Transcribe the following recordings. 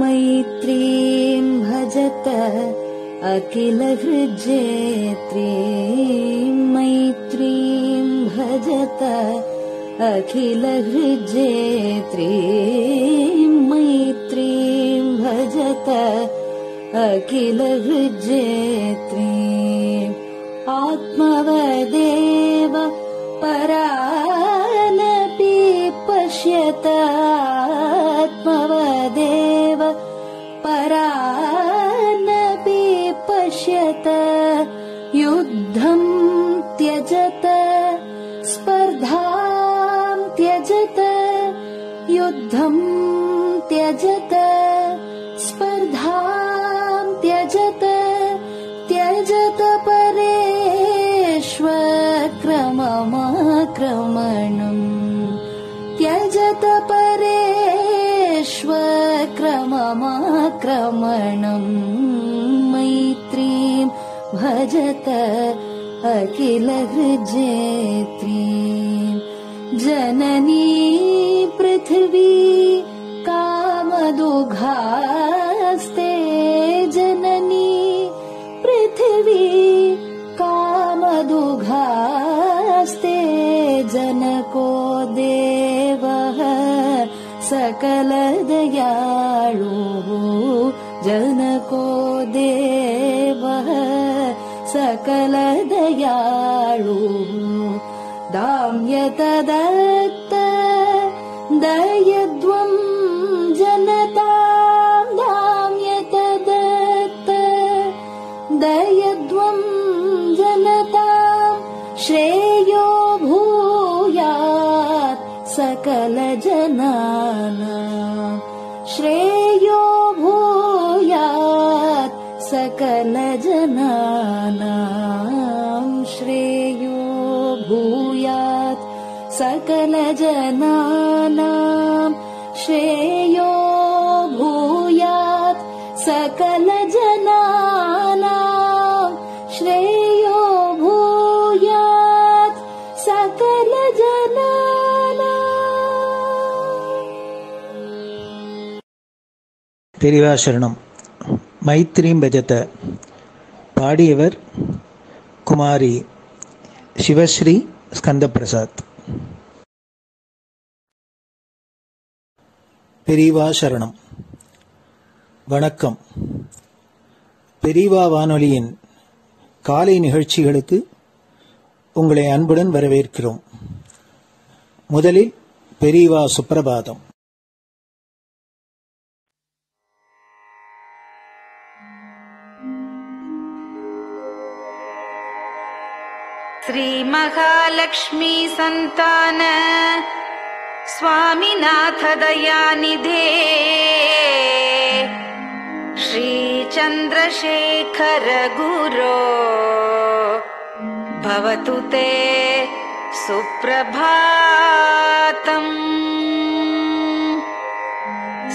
मैत्रीं भजत अखिलहृज्जेत्रीं मैत्रीं भजत अखिलहृज्जेत्रीं मैत्रीं भजत अखिलहृज्जेत्रीं आत्मवदेव परानपि पश्यत आत्मवदेव परानपि पश्यत युद्धं त्यजत स्पर्धां त्यजत युद्धं त्यजत स्पर्धां त्यजत त्यजत परेष्वक्रममाक्रमणम् त्यजत परेष्वक्रममाक्रमणम् मैत्रीं भजत अखिलहृज्जेत्रीं जननी पृथिवी कामदुघास्ते जननी पृथिवी कामदुघास्ते जनको देवः सकलदयाळुः जनको देवः सकलदयाळुः दाम्यतदत्त दयद्वं जनतां दाम्यतदत्त दयद्वं जनतां श्रेयो भूयात् सकलजनानां श्रेयो भूयात् सकलजनानां श्रेयो भूयात् सकलजनानां श्रेयो भूयात् सकलजनानां श्रेयो भूयात् सकलजनानां. பெரியவா சரணம். மைத்ரீம் பஜத பாடியவர் குமாரி சிவஸ்ரீ ஸ்கந்தபிரசாத். பெரியவா சரணம். வணக்கம். பெரியவா வானொலியின் காலை நிகழ்ச்சிகளுக்கு உங்களை அன்புடன் வரவேற்கிறோம். முதலில் பெரியவா சுப்பிரபாதம். श्री महालक्ष्मी संतान स्वामीनाथ दयानिधे श्री चंद्रशेखर गुरो भवतु ते सुप्रभातम्.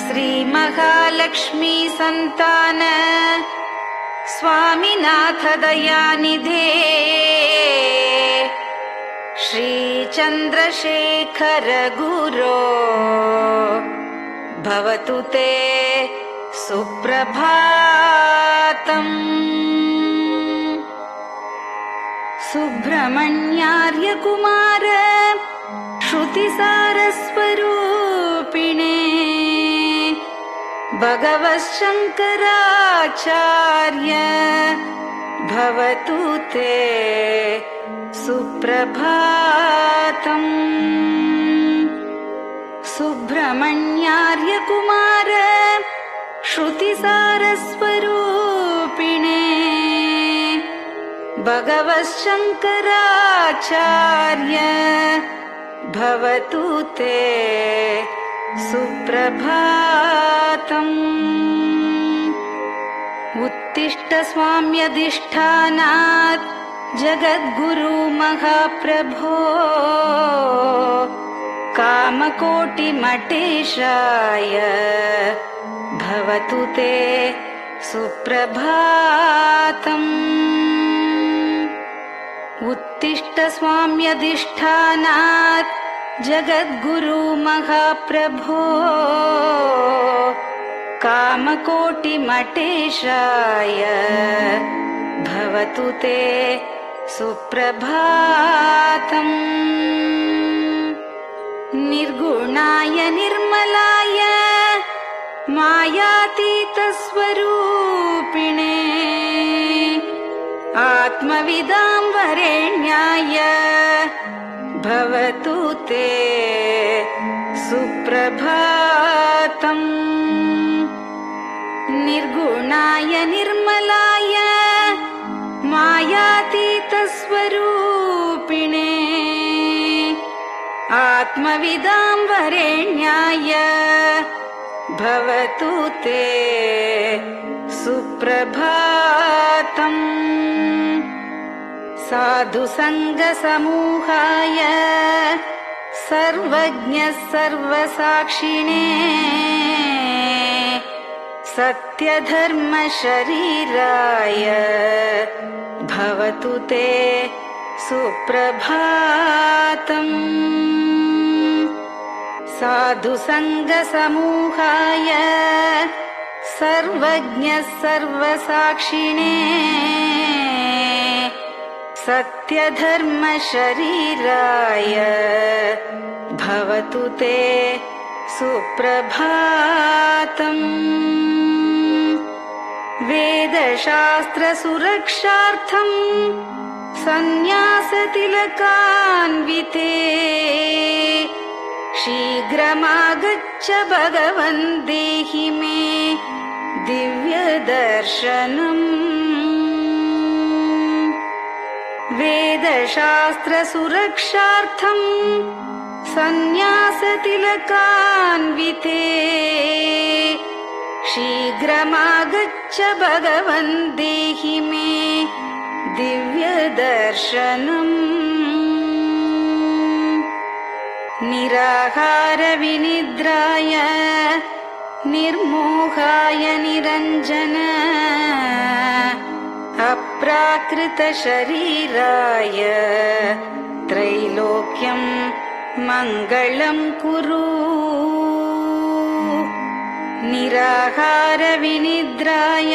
श्री महालक्ष्मी संतान स्वामीनाथ दयानिधे श्री चंद्रशेखर गुरो भवतु ते सुप्रभातम्. सुब्रह्मण्यार्य कुमार श्रुतिसारस्वरूपिणे भगवच्छंकराचार्य भवतु ते सुप्रभातम्. सुब्रह्मण्यार्य कुमार श्रुतिसारस्वरूपिणे भगवच्छंकराचार्य भवतु ते सुप्रभातम्. उत्तिष्ठ स्वाम्यधिष्ठानात् जगद्गुरु महाप्रभो कामकोटिमटेशाय भवतु ते सुप्रभातम्. उत्तिष्ठ स्वाम्यधिष्ठानात् जगद्गुरु महाप्रभो कामकोटिमटेशाय भवतु ते सुप्रभातम्। निर्गुणाय निर्मलाय मायातीतस्वरूपिणे आत्मविदां वरेण्याय भवतु ते सुप्रभातम्। निर्गुणाय निर्मलाय मायातीतस्वरूपिणे आत्मविदां वरेण्याय भवतु ते सुप्रभातम्। साधुसङ्गसमूहाय सर्वज्ञ सर्वसाक्षिणे सत्यधर्मशरीराय भवतु ते सुप्रभातम्। साधुसङ्गसमूहाय सर्वज्ञ सर्वसाक्षिणे सत्यधर्मशरीराय भवतु ते सुप्रभातम्। वेदशास्त्रसुरक्षार्थम् सन्न्यासतिलकान्विते शीघ्रमागच्छ भगवन् देहि मे दिव्यदर्शनम्। वेदशास्त्रसुरक्षार्थम् सन्न्यासतिलकान्विते शीघ्रमागच्छ भगवन् देहि मे दिव्यदर्शनम्। निराहारविनिद्राय निर्मोहाय निरञ्जन अप्राकृतशरीराय त्रैलोक्यं मङ्गलं कुरु। निराहारविनिद्राय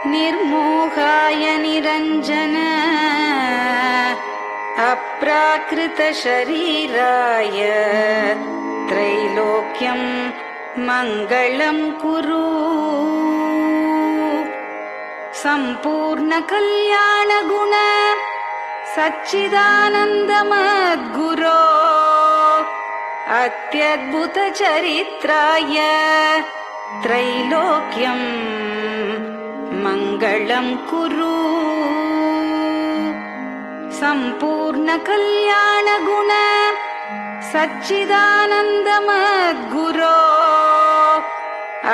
निर्मोहाय निरञ्जन अप्राकृतशरीराय त्रैलोक्यं मङ्गलं कुरु। सम्पूर्णकल्याणगुण सच्चिदानन्दमद्गुरो अत्यद्भुतचरित्राय त्रैलोक्यं मङ्गलं कुरु। सम्पूर्णकल्याणगुण सच्चिदानन्दमद्गुरो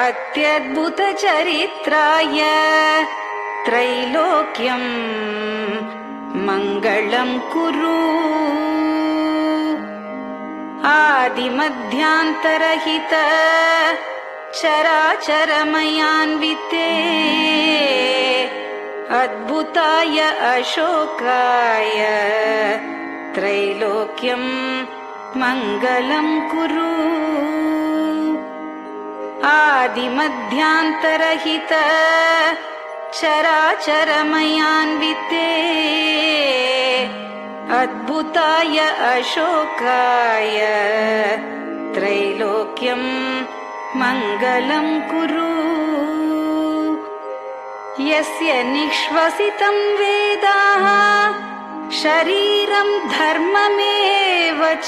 अत्यद्भुतचरित्राय त्रैलोक्यं मङ्गलं कुरु। आदिमध्यान्तरहित चराचरमयान्विते अद्भुताय अशोकाय त्रैलोक्यं मङ्गलं कुरु। आदिमध्यान्तरहित चराचरमयान्विते अद्भुताय अशोकाय त्रैलोक्यं मङ्गलं कुरु। यस्य निःश्वसितं वेदाः शरीरं धर्ममेव च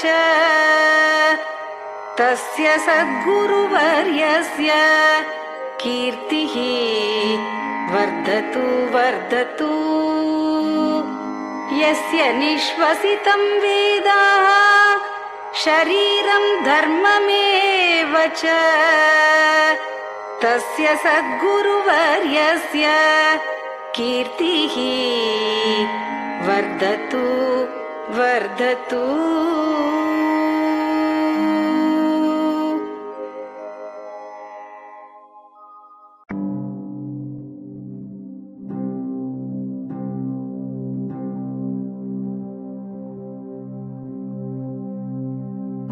तस्य सद्गुरुवर्यस्य कीर्तिः वर्धतु वर्धतु। यस्य निःश्वसितं वेदाः शरीरं धर्ममेव च तस्य सद्गुरुवर्यस्य कीर्तिः वर्धतु वर्धतु।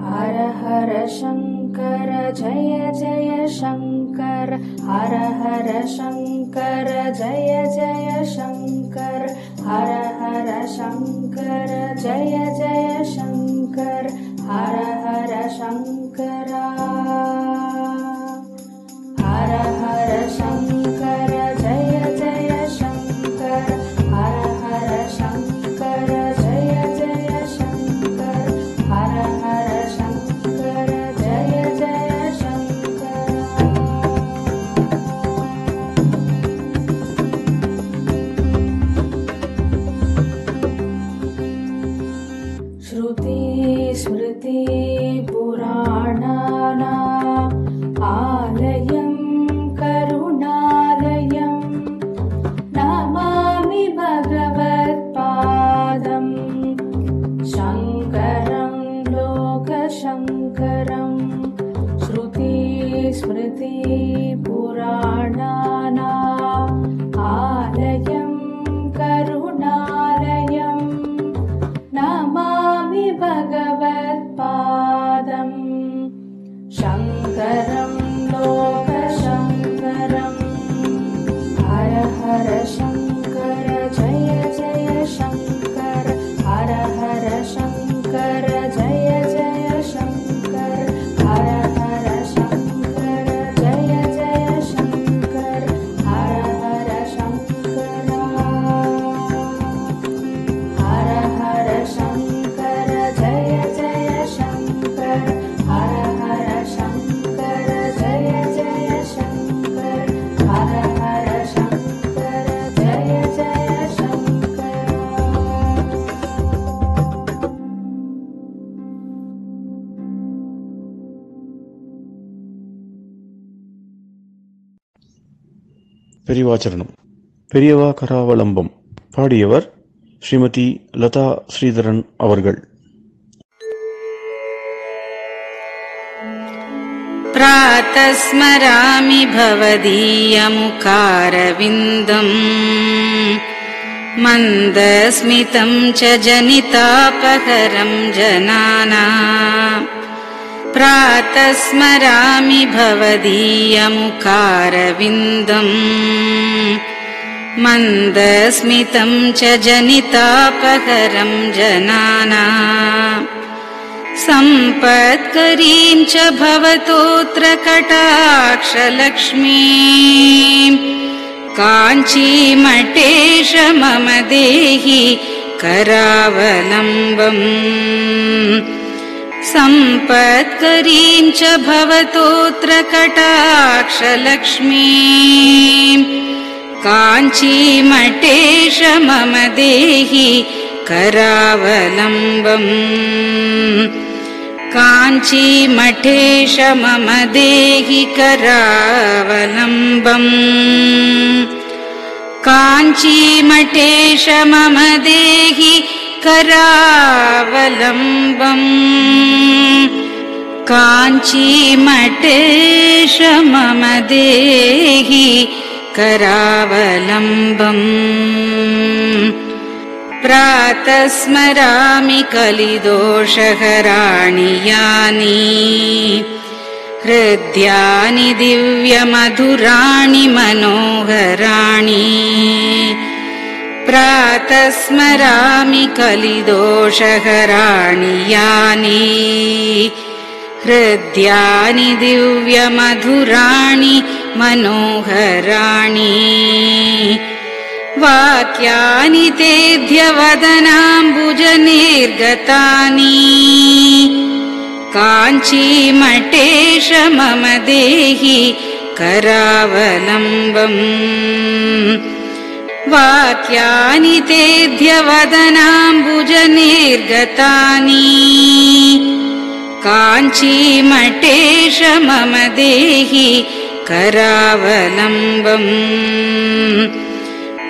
हर हर शंकर जय जय शंकर हर हर शंकर जय जय शंकर हर हर शंकर जय जय शंकर हर हर शंकरा हर हर शंकर जय जय शंकर हर हर शंकर जय जय शंकर हर हर शंकर जय जय शंकर श्रुति स्मृति पुराणानाम् आलयं करुणालयं नमामि भगवत्पादं शङ्करं लोकशङ्करं श्रुति स्मृति पुराणानाम् आलयं करुणालयं नमामि भगवत्पादं शङ्करं लोकशङ्करम् हर हर शङ्कर जय जय शङ्कर हर हर शङ्कर जय जय शङ्कर हर हर शङ्कर जय जय शङ्कर हर हर शङ्करा हर हर शङ्कर जय जय शङ्कर हर हर शङ्कर जय जय शङ्कर हर हर शङ्कर जय जय शङ्कर பெரியவாச்சரணம். பெரியவா கராவலம்பம். பாடியவர் ஸ்ரீமதி லதா ஸ்ரீதரன் அவர்கள். प्रातः स्मरामि भवदीयमुखारविन्दम् मन्दस्मितं च जनितापहरं जनानाम् प्रातः स्मरामि भवदीयमुखारविन्दम् मन्दस्मितं च जनितापहरं जनानाम् सम्पत्करीं च भवतोऽत्र कटाक्षलक्ष्मीं काञ्चीमठेश मम देहि करावलम्बम् सम्पत्करीं च भवतोऽत्र कटाक्षलक्ष्मीं काञ्चीमठेश मम देहि करावलम्बम् काञ्चीमठेश मम देहि करावलम्बम् काञ्चीमठेश मम देहि करावलम्बम् काञ्चीमठेश मम देहि करावलम्बम् प्रातः स्मरामि कलिदोषहराणि यानि हृद्यानि दिव्यमधुराणि मनोहराणि प्रातः स्मरामि कलिदोषहराणि यानि हृद्यानि दिव्यमधुराणि मनोहराणि वाक्यानि तेऽध्यवदनाम्बुजनिर्गतानि काञ्चीमठेश मम देहि करावलम्बम् वाक्यानि तेऽध्यवदनाम्बुजनिर्गतानि काञ्चीमठेश मम देहि करावलम्बम्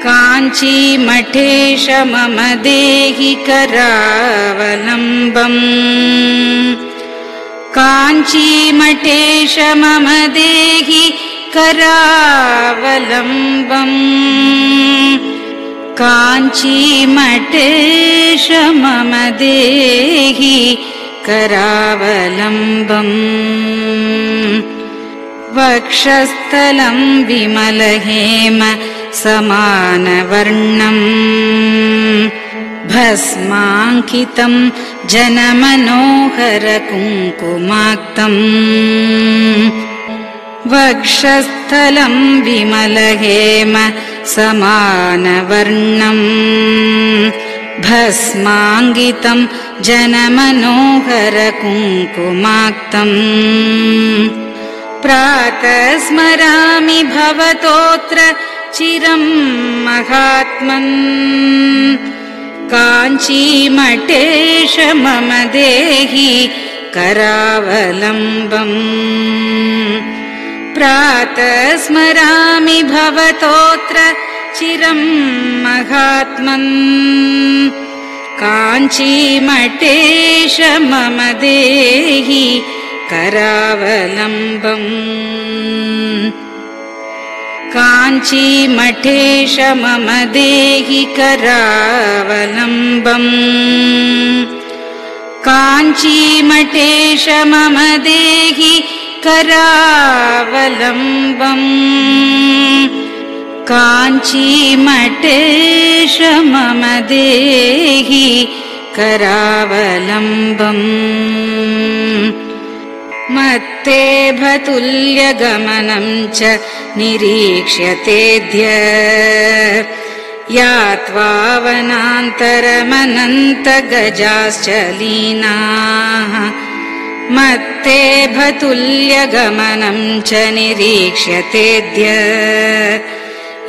काञ्चीमठेश मम देहि करावलम्बम् काञ्चीमठेश मम देहि करावलम्बम् काञ्चीमठेश मम देहि करावलम्बम् वक्षस्थलं विमलहेम समानवर्णम् भस्माङ्कितं जनमनोहर कुङ्कुमाक्तम् वक्षस्थलं विमलहेम समानवर्णम् भस्माङ्कितं जनमनोहर कुङ्कुमाक्तम् प्रातः स्मरामि भवतोऽत्र चिरं महात्मन् काञ्चीमठेश मम देहि करावलम्बम् प्रातः स्मरामि भवतोऽत्र चिरं महात्मन् काञ्चीमठेश मम देहि करावलम्बम् काञ्चीमठेश मम देहि करावलम्बम् काञ्चीमठेश मम देहि करावलम्बम् काञ्चीमठेश मम देहि करावलम्बम् मत्तेभतुल्यगमनं च निरीक्ष्यतेऽद्य यात्वा वनान्तरमनन्तगजाश्च लीनाः मत्तेभतुल्यगमनं च निरीक्ष्यतेऽद्य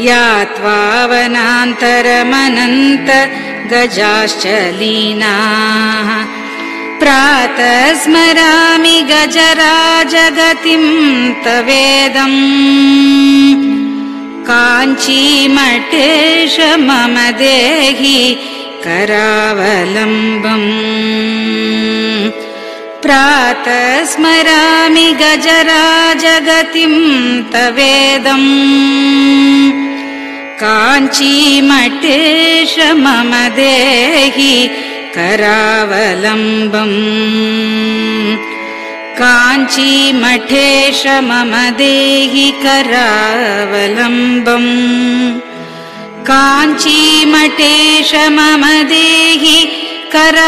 यात्वा वनान्तरमनन्तगजाश्च लीनाः प्रातः स्मरामि गजराजगतिं तवेदम् काञ्चीमठेश मम देहि करावलम्बम् प्रातः स्मरामि गजराजगतिं तवेदम् काञ्चीमठेश मम देहि करावलम्बम् काञ्चीमठेश मम देहि करावलम्बम् काञ्चीमठेश मम देहि करावलम्बम्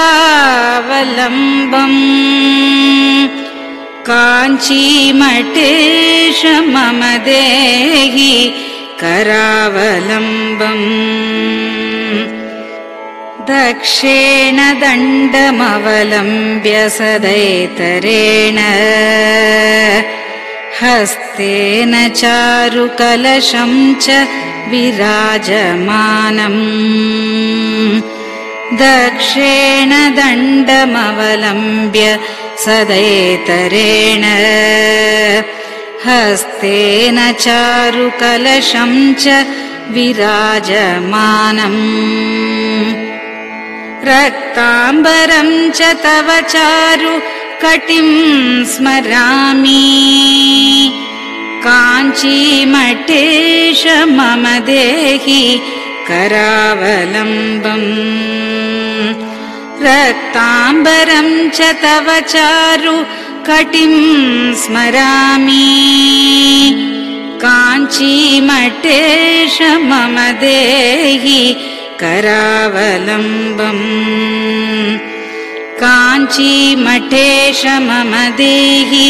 काञ्चीमठेश मम देहि करावलम्बम् दक्षेण दण्डमवलम्ब्य सदैतरेण हस्तेन चारुकलशं च विराजमानम् दक्षेण दण्डमवलम्ब्य सदैतरेण हस्तेन चारुकलशं च विराजमानम् रक्ताम्बरं च तव चारु कटिं स्मरामि काञ्चीमठेश मम देहि करावलम्बम् रक्ताम्बरं च तव चारु कटिं स्मरामि काञ्चीमठेश मम देहि करावलम्बम् काञ्चीमठेश मम देहि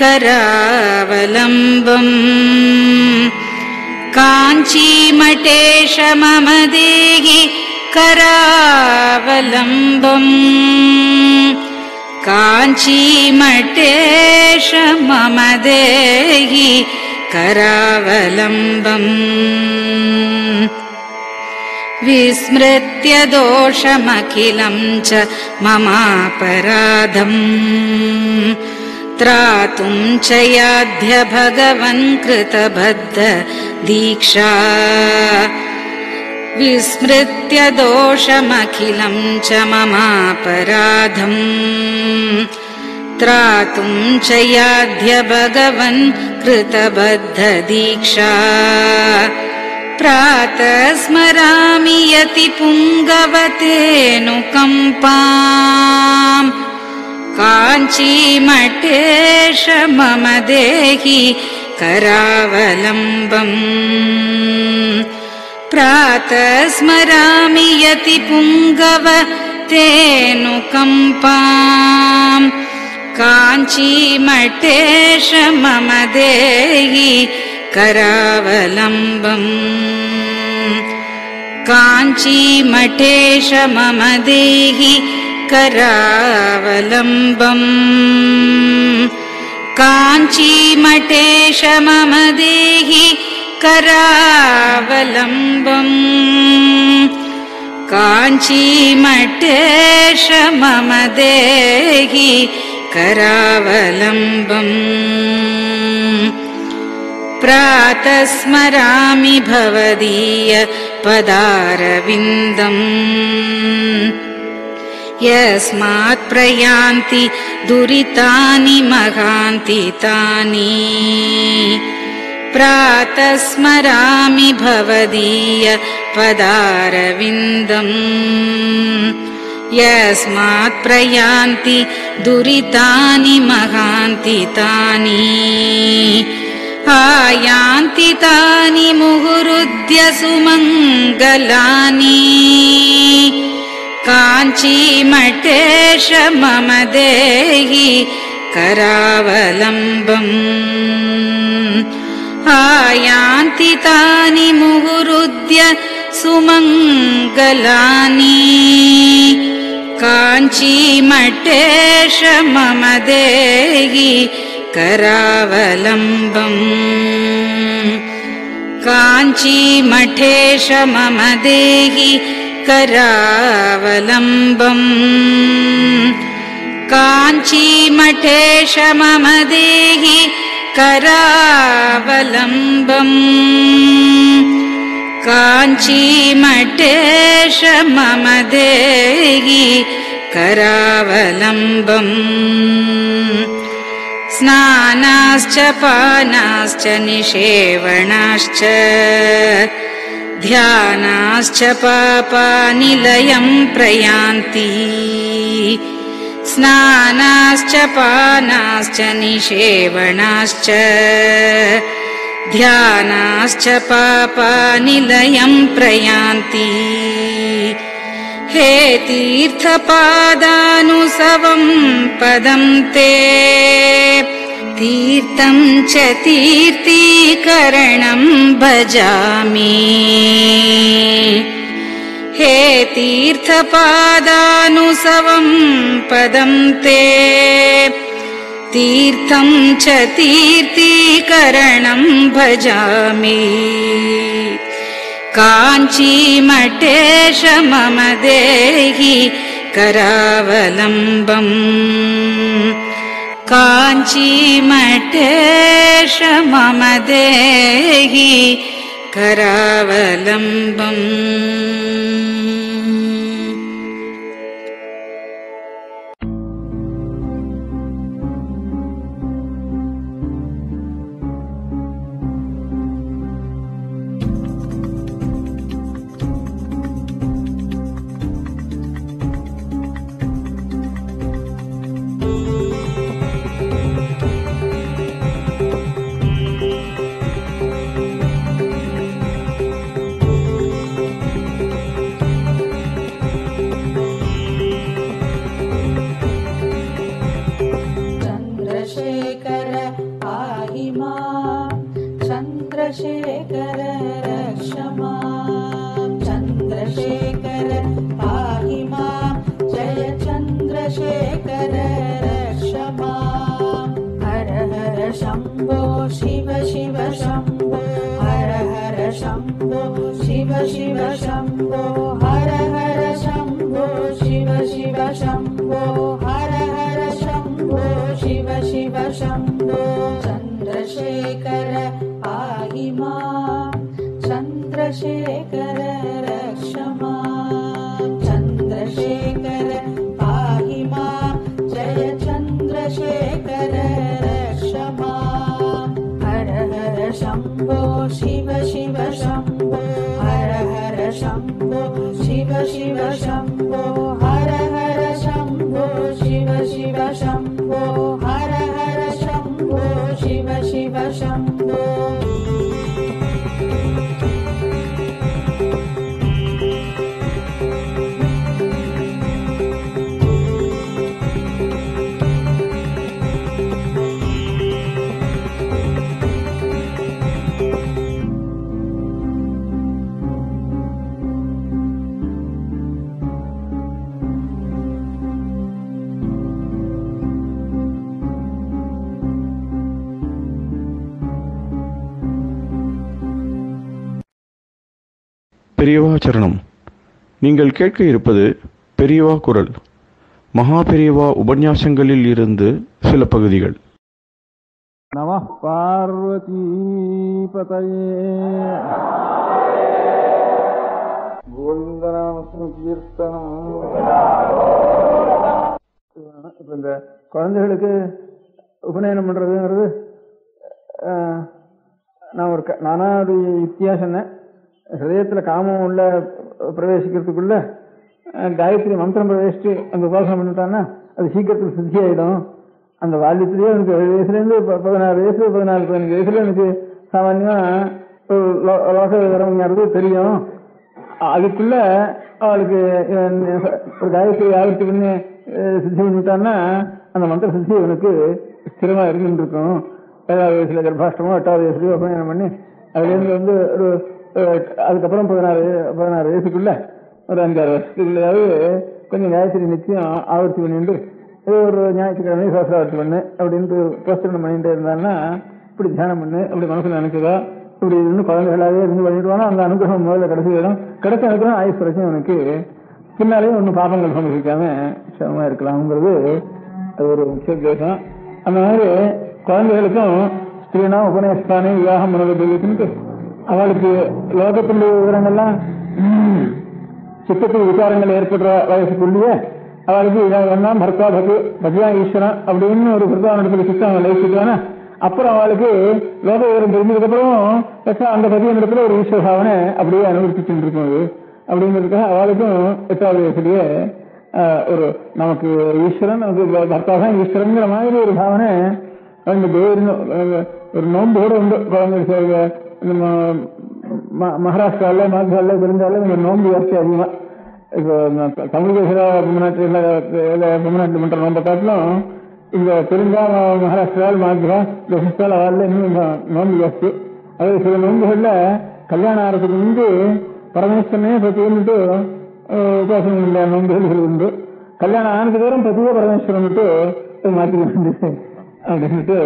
करावलम्बम् काञ्चीमठेश मम देहि करावलम्बम् काञ्चीमठेश मम देहि करावलम्बम् विस्मृत्य दोषमखिलं च ममापराधम् त्रातुं च याध्य भगवन् कृतबद्ध दीक्षा विस्मृत्य दोषमखिलं च ममापराधम् त्रातुं च याध्य भगवन् कृतबद्ध दीक्षा प्रातः स्मरामि यति पुङ्गवतेऽनुकम्पाम् काञ्चीमठेश मम देहि करावलम्बम् प्रातः स्मरामि यति पुङ्गव तेऽनुकम्पाम् काञ्चीमठेश मम देहि करावलम्बम् काञ्चीमठेश मम देहि करावलम्बम् काञ्चीमठेश मम देहि करावलम्बम् काञ्चीमठेश मम देहि करावलम्बम् प्रातः स्मरामि भवदीय पदारविन्दम् यस्मात् प्रयान्ति दुरितानि महान्ति तानि प्रातः स्मरामि भवदीय पदारविन्दम् यस्मात् प्रयान्ति दुरितानि महान्ति तानि आयान्ति तानि मुहुरुद्य सुमङ्गलानि काञ्चीमठेश मम देहि करावलम्बम् आयान्ति तानि मुहुरुद्य सुमङ्गलानि काञ्चीमठेश मम देहि करावलम्बम् काञ्चीमठेश मम देहि करावलम्बम् काञ्चीमठेश मम देहि करावलम्बम् काञ्चीमठेश मम देहि करावलम्बम् स्नानाश्च पानाश्च निषेवणाश्च ध्यानाश्च पापानिलयम् प्रयान्ति स्नानाश्च पानाश्च निषेवणाश्च ध्यानाश्च पापानिलयम् प्रयान्ति हे तीर्थपादानुसवम् पदम् ते तीर्थम् च तीर्थीकरणम् भजामि हे तीर्थपादानुसवम् पदम् ते तीर्थम् च तीर्थीकरणम् भजामि काञ्चीमठेश मम देहि करावलम्बम् काञ्चीमठेश मम देहि करावलम्बम् चन्द्रशेखर रक्ष माम् चन्द्रशेखर पाहि माम् जय चन्द्रशेखर रक्ष माम् हर हर शम्भो शिव शिव शम्भो हर हर शम्भो शिव शिव शम्भो हर हर शम्भो शिव शिव शम्भो हर हर शम्भो शिव शिव शम्भो चन्द्रशेखर पाहि माम् चन्द्रशेखर रक्ष माम् चन्द्रशेखर पाहि माम् जय चन्द्रशेखर रक्ष माम् हर हर शम्भो शिव शिव शम्भो हर हर शम्भो शिव शिव शम्भो हर हर शम्भो शिव शिव शम्भो हर हर शम्भो शिव शिव शम्भो பெரியவா சரணம். நீங்கள் கேட்க இருப்பது பெரியவா குரல். மகா பெரியவா உபன்யாசங்களில் இருந்து சில பகுதிகள். நம பார்வதி பதயே கோவிந்தநாமசங்கீர்த்தனம். இப்ப இந்த குழந்தைகளுக்கு உபநயனம் பண்றதுங்கிறது நானா ஒரு யுக்தியா சொன்னேன். ஹிருதயத்துல காமம் உள்ள பிரவேசிக்கிறதுக்குள்ள காயத்ரி மந்திரம் பிரவேசிச்சு அந்த உபாசனை பண்ணிட்டான்னா அது சீக்கிரத்தில் சித்தி ஆயிடும். அந்த பால்யத்திலேயே எனக்கு 7 வயசுலேருந்து 16 வயசு 14-15 வயசுல எனக்கு சாமான்யமா லோக விவரங்கிறது தெரியும். அதுக்குள்ள அவளுக்கு ஒரு காயத்ரி ஆவர்த்தி பண்ணி சித்தி பண்ணிட்டான்னா அந்த மந்திர சித்தி அவனுக்கு ஸ்திரமா இருந்துட்டு இருக்கும். 7வது வயசுல கர்ப்பாஷ்டமோ 8வது வயசுலயோ உபநயனம் பண்ணி அதுலேருந்து வந்து ஒரு அதுக்கப்புறம் 16 வயசுக்குள்ள ஒரு 5-6 வருஷத்துக்குள்ளாவது கொஞ்சம் காயத்ரி நிச்சயம் ஆவர்த்தி பண்ணிட்டு ஒரு ஞாயிற்றுக்கிழமை சோசராவர்த்தி பண்ணு அப்படின்ட்டு போஸ்டர்னம் பண்ணிட்டே இருந்தான்னா இப்படி தியானம் பண்ணு அப்படி மனசுல நினைச்சதா இப்படி இருந்து குழந்தைகளாவே இருந்து பண்ணிடுவானா அந்த அனுகிரகம் முதல்ல கிடைச்சி வரும். கிடைச்ச அனுகிரகம் ஆயுஷ் வரைக்கும் எனக்கு பின்னாலேயும் ஒன்றும் பாபங்கள் சமர்ப்பிக்காம சிரமமா இருக்கலாம்ங்கிறது அது ஒரு முக்கிய உத்தேசம். அந்த மாதிரி குழந்தைகளுக்கும் ஸ்ரீனா உபநயஸ்தானே விவாகம் மனோபதிட்டு அவளுக்கு லோகத்தினுடைய விவரங்கள்லாம் சித்தத்துக்கு விசாரங்கள் ஏற்படுற வயசுக்குள்ளேயே அவளுக்கு இதெல்லாம் பர்த்தா பத்யா ஈஸ்வரன் அப்படின்னு ஒரு பிரதானத்துல சித்தம் லயிச்சுட்டானா அப்புறம் அவளுக்கு லோக விவரம் தெரிஞ்சதுக்கு அப்புறம் அந்த பதியனிடத்துல ஒரு ஈஸ்வர பாவனை அப்படியே அனுபவிச்சுட்டு இருக்கும். அப்படிங்கிறதுக்காக அவளுக்கும் 8வது வயசுலயே ஒரு நமக்கு ஈஸ்வரன் நமக்கு பர்த்தா தான் ஈஸ்வரங்கிற மாதிரி ஒரு பாவனை ஒரு நோம்போடு உண்டு. குழந்தை மகாராஷ்டிரால மாத்ரால தெரிஞ்சாலும் இந்த நோம்பு வசதி அதிகமா இப்போ தமிழ்நாடு பண்ற நோம்பை காட்டிலும் இந்த தெரிஞ்சா மகாராஷ்டிரா மாத்ரா ராஜஸ்தான் அவர்ல இன்னும் நோம்பு வசதி. அது சில நோம்புகள்ல கல்யாணம் ஆகிறதுக்கு முன்பு பரமேஸ்வரனே பத்திட்டு உபாசனம் இல்ல நோம்புகள் உண்டு. கல்யாணம் ஆனதுக்கு அப்புறம் பத்தியே பரமேஸ்வரன் விட்டு மாற்றி வந்து அப்படின்ட்டு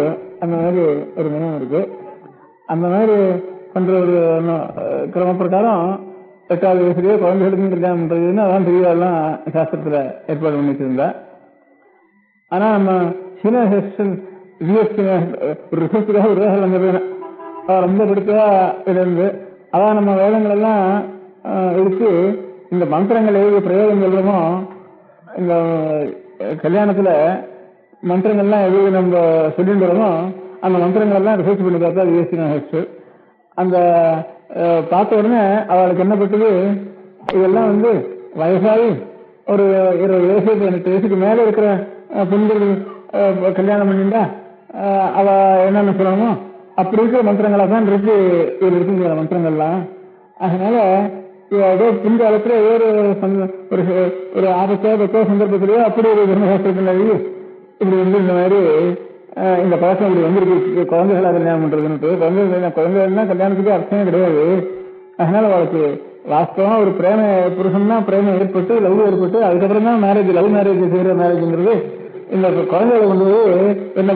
அந்த மாதிரி ஒரு நினைவு இருக்கு. அந்த மாதிரி பண்ற ஒரு கிரம பிரகாரம் 8வது வயசுலயே குழந்தைகளுக்கும் கல்யாணம் பண்றதுன்னு அதான் பெரியவெல்லாம் சாஸ்திரத்துல ஏற்பாடு பண்ணிட்டு இருந்தா. ஆனா நம்ம ஒரு ரிசர்ச்சுக்காக ஒரு அங்க போயிடும் ரொம்ப பிடிச்சதா இருந்து அதான் நம்ம வேதங்கள் எல்லாம் எடுத்து இந்த மந்திரங்கள் எவ்வளவு பிரயோகம் சொல்றோமோ இந்த கல்யாணத்துல மந்திரங்கள்லாம் எது நம்ம சொல்லிட்டு வரோமோ அந்த மந்திரங்கள் எல்லாம் ரிசர்ச் பண்ணி பார்த்தா அது வேஸ்ட். அந்த பார்த்த உடனே அவளுக்கு என்ன பட்டது இதெல்லாம் வந்து வயசாகி ஒரு 20 வயசு 18 வயசுக்கு மேல இருக்கிற பெண்கள் கல்யாணம் பண்ணிட்டா அவ என்னென்ன சொல்லணுமோ அப்படி இருக்கிற மந்திரங்களா தான் இருக்கு இதில் இருக்குங்கிற மந்திரங்கள்லாம். அதனால ஏதோ பின்காலத்துல ஏதோ ஒரு ஆபத்தோ சந்தர்ப்பத்திலேயோ அப்படி ஒரு தர்மசாஸ்திரத்தின் இப்படி வந்து இந்த மாதிரி இந்த பழக்கம் இப்படி வந்துருக்கு குழந்தைகளா கல்யாணம் பண்றதுன்னு. குழந்தைகள்னா கல்யாணத்துக்கு அர்த்தமே கிடையாது. அதனால அவளுக்கு வாஸ்தவமா ஒரு பிரேம புருஷன்னா பிரேமம் ஏற்பட்டு லவ் ஏற்பட்டு அதுக்கப்புறம் தான் மேரேஜ் லவ் மேரேஜ் செய்யற மேரேஜ்ங்கிறது இந்த குழந்தைகளை கொண்டு என்ன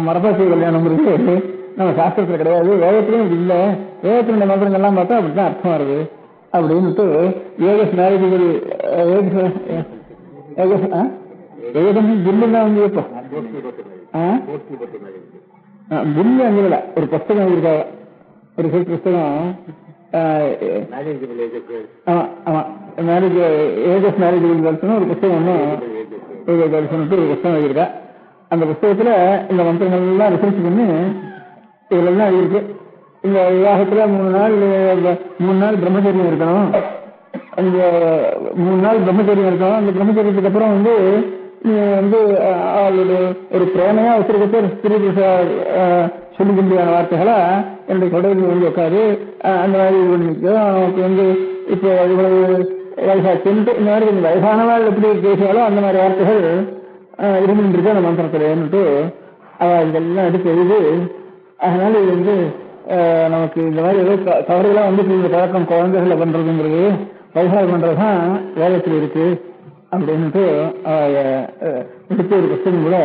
மரபாசி கல்யாணம்ங்கிறது நம்ம சாஸ்திரத்துல கிடையாது. வேதத்திலையும் இப்படி இல்லை. வேதத்தினுடைய மந்திரங்கள்லாம் பார்த்தா அப்படித்தான் அர்த்தம் வருது அப்படின்ட்டு ஏகஸ் மேரேஜ் பில்லுன்னா வந்து இப்போ பில்லு அஞ்சல ஒரு புஸ்தகம் இருக்காங்க ஒரு புஸ்தகம் மேரேஜ் ஏகஸ் மேரேஜ் ஒரு புஸ்தகம் ஒரு புஸ்தகம் இருக்கா. அந்த புஸ்தகத்துல இந்த மந்திரங்கள் எல்லாம் ரிசர்ச் பண்ணி இதுல எல்லாம் இருக்கு. இந்த விவாகத்துல 3 நாள் பிரம்மச்சரியம் இருக்கணும். அந்த 3 நாள் பிரம்மச்சரியம் இருக்கணும். அந்த பிரம்மச்சரியத்துக்கு அப்புறம் வந்து நீ வந்து அவளுடைய ஒரு பிரேமையா வச்சிருக்க ஸ்திரீ சொல்லிக்க முடியாத வார்த்தைகளா என்னுடைய கொடையில் வந்து உட்காரு அந்த மாதிரி இது பண்ணிக்கோ. நமக்கு வந்து இப்போ இவ்வளவு வயசாச்சுன்ட்டு இந்த மாதிரி கொஞ்சம் வயசானவாள் எப்படி பேசுவாளோ அந்த மாதிரி வார்த்தைகள் இருந்துருக்கு அந்த மந்திரத்திலேன்னுட்டு இதெல்லாம் எடுத்து எழுது. அதனால இது வந்து நமக்கு இந்த மாதிரி ஏதோ தவறுகளாம் வந்துட்டு இந்த பழக்கம் குழந்தைகளை பண்றதுங்கிறது வயசாக பண்றதுதான் வேதத்தில் இருக்கு அப்படின்ட்டு எடுத்து ஒரு புத்தகம் கூட